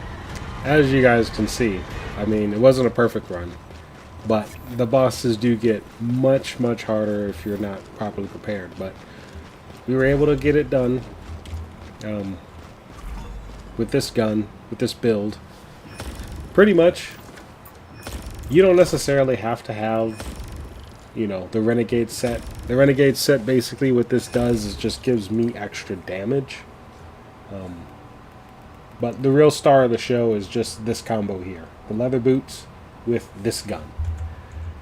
as you guys can see, I mean, it wasn't a perfect run, but the bosses do get much, much harder if you're not properly prepared. But we were able to get it done with this gun, with this build. Pretty much, you don't necessarily have to have, you know, the Renegade set. The Renegade set, basically what this does is just gives me extra damage. But the real star of the show is just this combo here. The leather boots with this gun.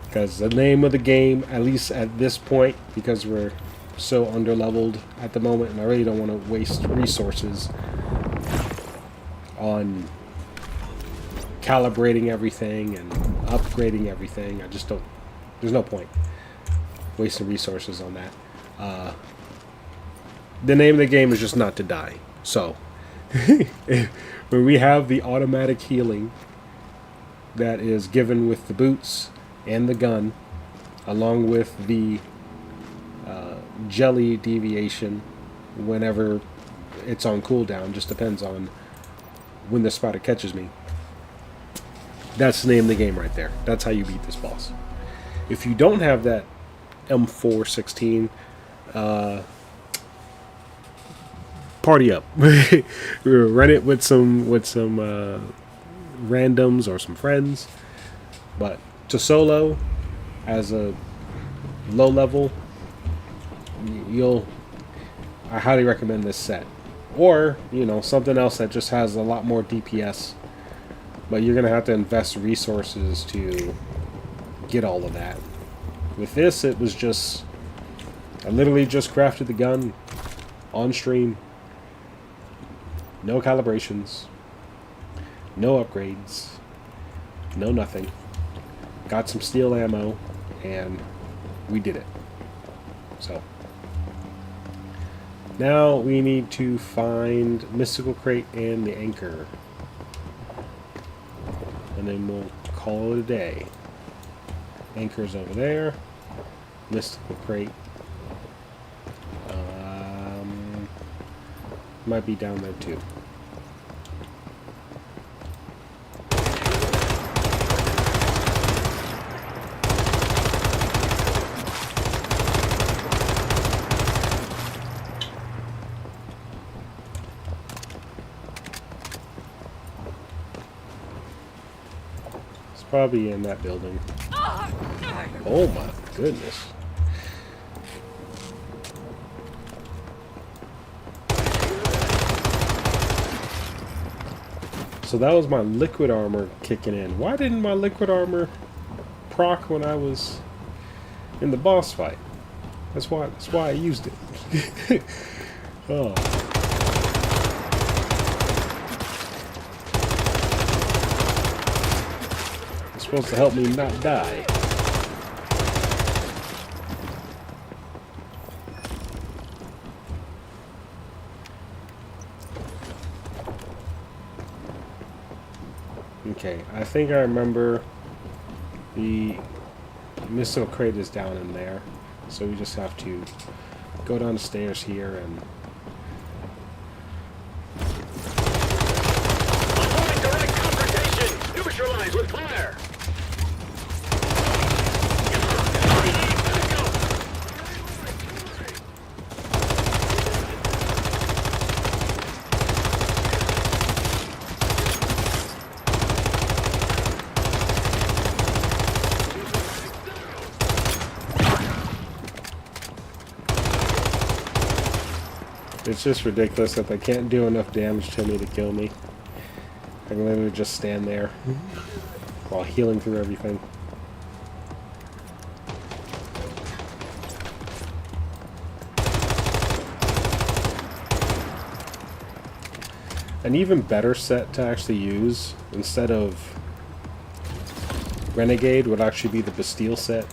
Because the name of the game, at least at this point, because we're so underleveled at the moment, and I really don't want to waste resources on calibrating everything and upgrading everything. I just don't, there's no point wasting resources on that. The name of the game is just not to die. So when we have the automatic healing that is given with the boots and the gun, along with the jelly deviation whenever it's on cooldown, just depends on when the spider catches me. That's the name of the game right there. That's how you beat this boss. If you don't have that M416, party up. Run it with some randoms or some friends. But to solo, as a low level, I highly recommend this set. Or, you know, something else that just has a lot more DPS. But you're going to have to invest resources to get all of that. With this, it was just, I literally just crafted the gun on stream. No calibrations. No upgrades. No nothing. Got some steel ammo, and we did it. So now we need to find Mystical Crate and the Anchor. And then we'll call it a day. Anchor's over there. Mystical Crate might be down there too. It's probably in that building. Oh my goodness. So that was my liquid armor kicking in. Why didn't my liquid armor proc when I was in the boss fight? That's why I used it. Oh. It's supposed to help me not die. Okay, I think I remember the missile crate is down in there, so we just have to go down the stairs here and... Avoid direct confrontation! Neutralize with fire! It's just ridiculous that they can't do enough damage to me to kill me. I can literally just stand there while healing through everything. An even better set to actually use instead of Renegade would actually be the Bastille set.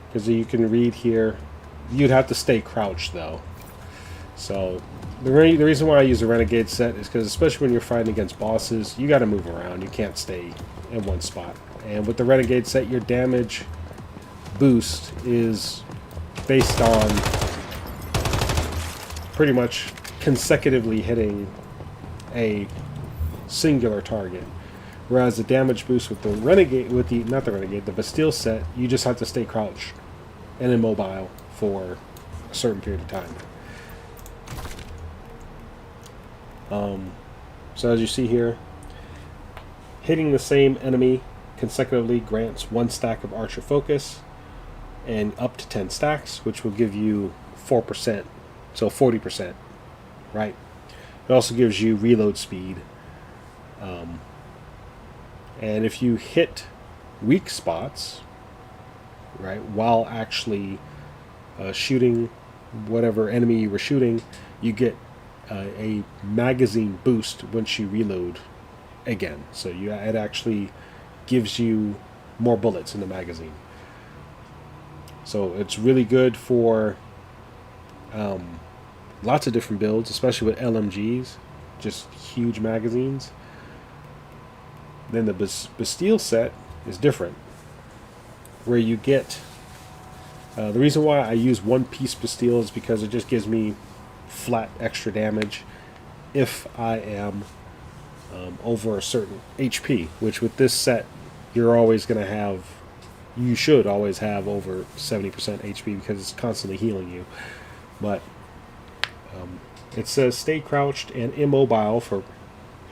Because you can read here, you'd have to stay crouched though. So the reason why I use the Renegade set is because especially when you're fighting against bosses, you got to move around. You can't stay in one spot. And with the Renegade set, your damage boost is based on pretty much consecutively hitting a singular target. Whereas the damage boost with the Renegade, with the not the Renegade, the Bastille set, you just have to stay crouched and immobile for a certain period of time. So as you see here, hitting the same enemy consecutively grants 1 stack of Archer Focus and up to 10 stacks, which will give you 4%, so 40%, right? It also gives you reload speed. And if you hit weak spots, right, while actually shooting whatever enemy you were shooting, you get a magazine boost once you reload again. So it actually gives you more bullets in the magazine. So it's really good for lots of different builds, especially with LMGs, just huge magazines. Then the Bastille set is different, where you get the reason why I use 1-piece Bastille is because it just gives me flat extra damage if I am over a certain HP, which with this set you're always going to have, you should always have over 70% HP because it's constantly healing you. But it says stay crouched and immobile for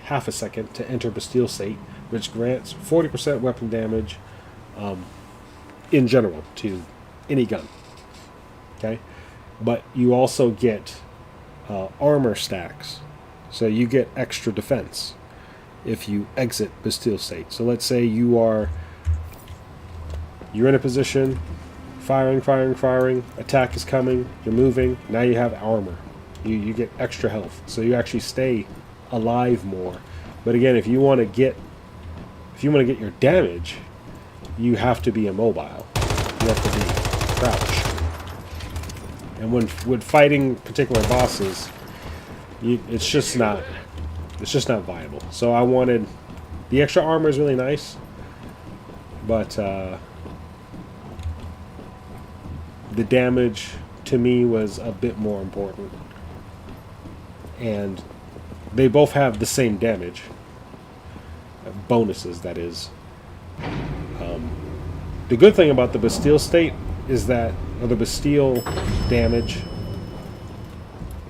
half a second to enter Bastille state, which grants 40% weapon damage in general to any gun. Okay, but you also get armor stacks, so you get extra defense if you exit Bastille state. So let's say you're in a position, firing, attack is coming, you're moving, now you have armor. You get extra health, so you actually stay alive more. But again, if you want to get your damage, you have to be immobile. You have to be crouched. And when fighting particular bosses, it's just not viable. So I wanted the extra armor is really nice, but the damage to me was a bit more important. And they both have the same damage. Bonuses, that is. The good thing about the Bastille state is that, or the Bastille damage,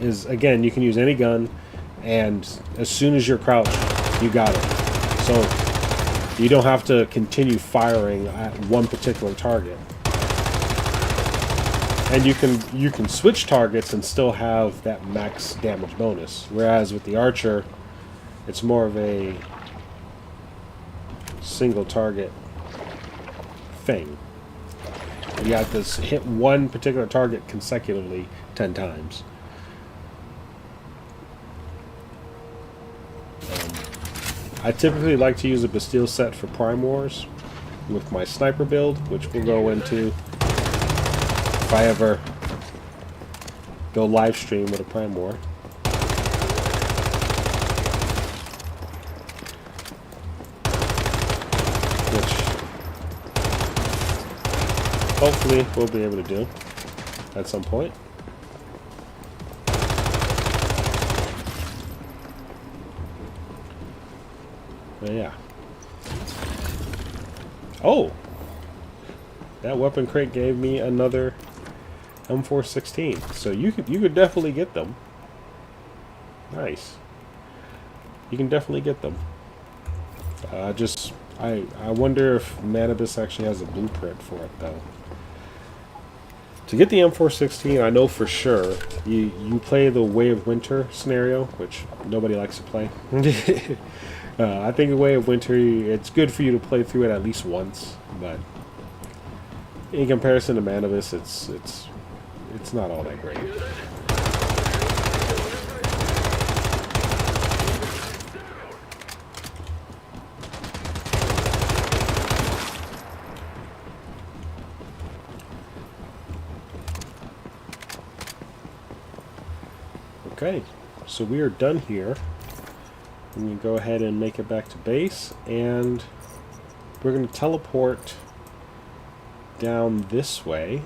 is, again, you can use any gun, and as soon as you're crouched, you got it. So you don't have to continue firing at one particular target. And you can switch targets and still have that max damage bonus. Whereas with the Archer, it's more of a single target thing. You have to hit one particular target consecutively 10 times. I typically like to use a Bastille set for Prime Wars with my sniper build, which we'll go into if I ever go live stream with a Prime War. Which hopefully we'll be able to do at some point. But yeah. Oh! That weapon crate gave me another M416. So you could definitely get them. Nice. You can definitely get them. I wonder if Manibus actually has a blueprint for it though. To get the M416, I know for sure you play the Way of Winter scenario, which nobody likes to play. I think the Way of Winter, it's good for you to play through it at least once, but in comparison to Manibus, it's not all that great. Okay, so we are done here. I'm going to go ahead and make it back to base, and we're going to teleport down this way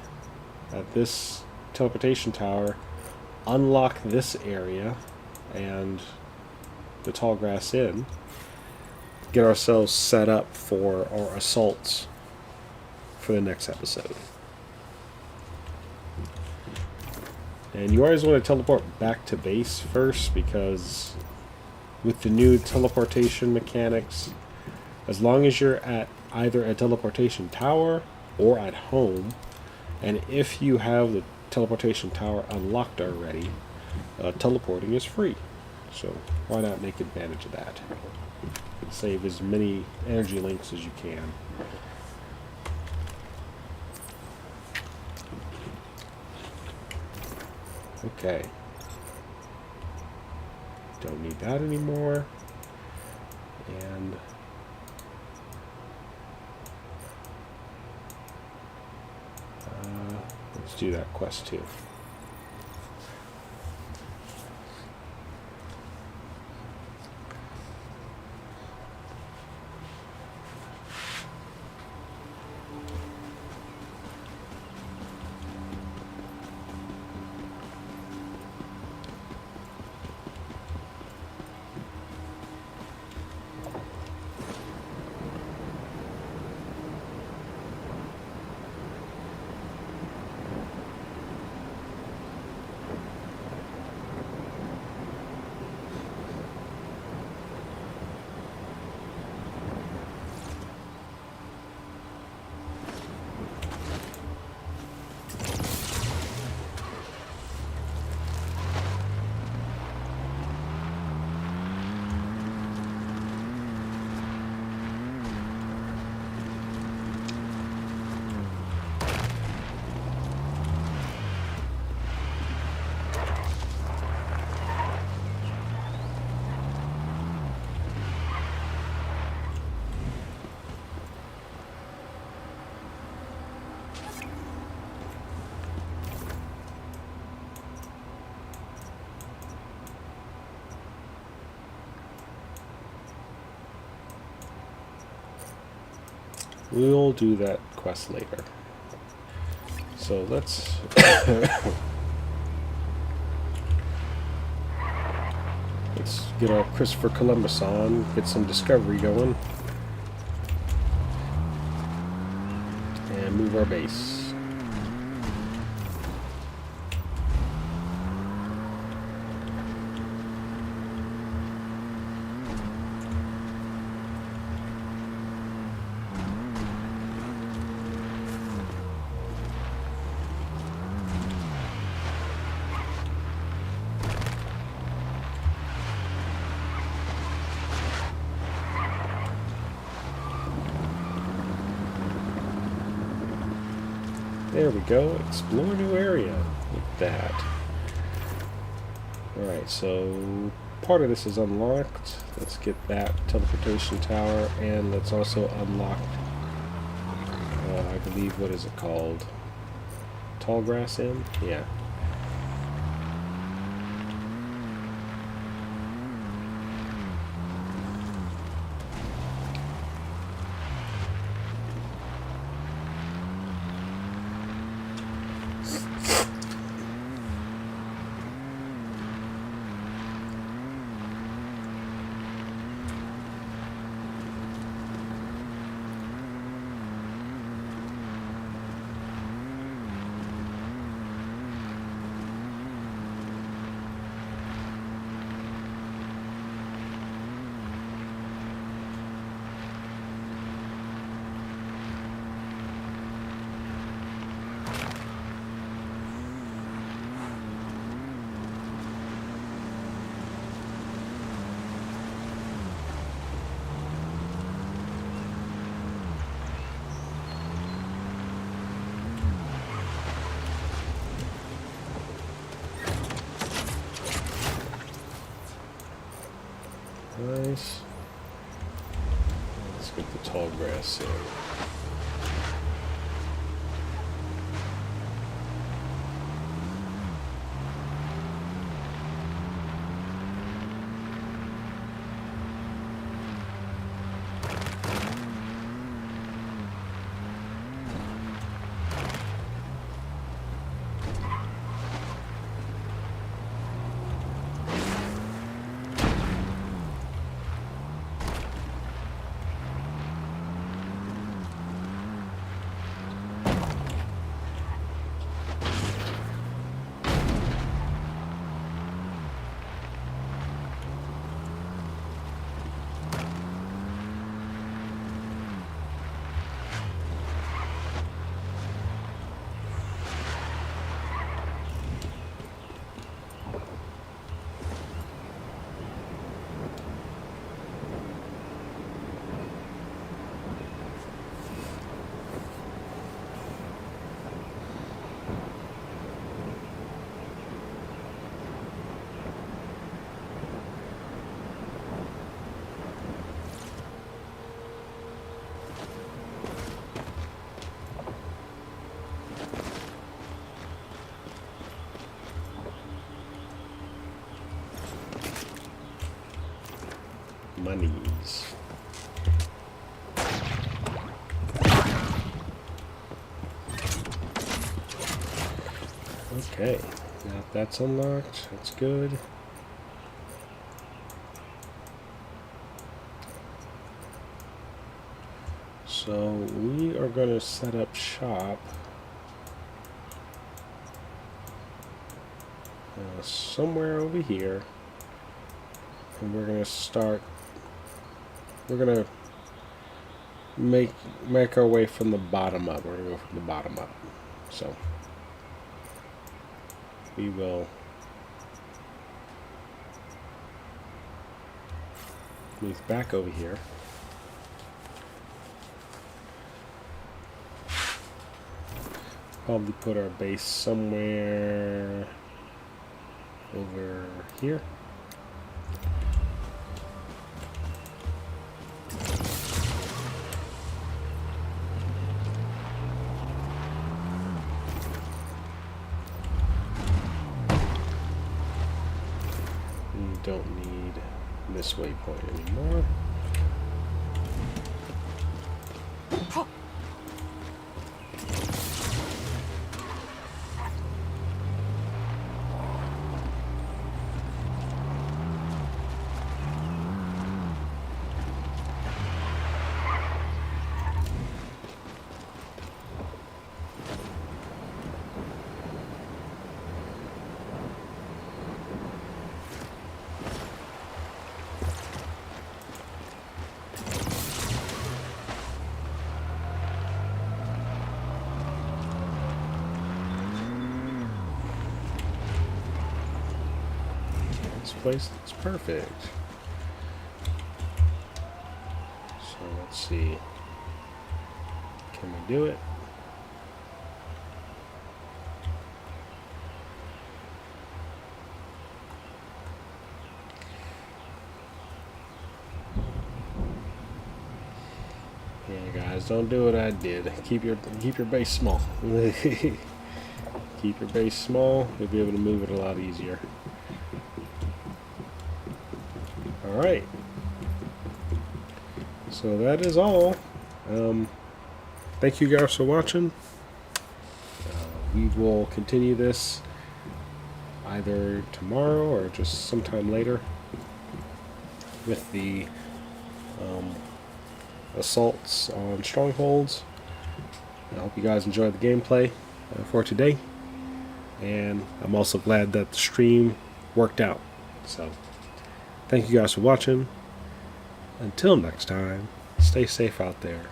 at this teleportation tower, unlock this area, and the tall grass in, get ourselves set up for our assaults for the next episode. And you always want to teleport back to base first, because with the new teleportation mechanics, as long as you're at either a teleportation tower or at home, and if you have the teleportation tower unlocked already, teleporting is free. So why not make advantage of that? Save as many energy links as you can. Okay. Don't need that anymore. And let's do that quest too. We'll do that quest later. So let's let's get our Christopher Columbus on, get some discovery going, and move our base. There we go. Explore new area. Look at that. Alright, so part of this is unlocked. Let's get that teleportation tower, and let's also unlock, I believe, what is it called? Tall grass Inn? Yeah. Nice. Let's get the tall grass in. monies. Okay, now if that's unlocked, that's good. So we are going to set up shop somewhere over here, and we're going to start. We're going to make our way from the bottom up. We're going to go from the bottom up. So we will move back over here. Probably put our base somewhere over here. We don't need this waypoint anymore. This place looks perfect. So let's see. Can we do it? Yeah, guys, don't do what I did. Keep your base small. Keep your base small. You'll be able to move it a lot easier. Alright, so that is all. Thank you guys for watching. We will continue this either tomorrow or just sometime later with the assaults on strongholds. I hope you guys enjoyed the gameplay for today, and I'm also glad that the stream worked out. So thank you guys for watching. Until next time, stay safe out there.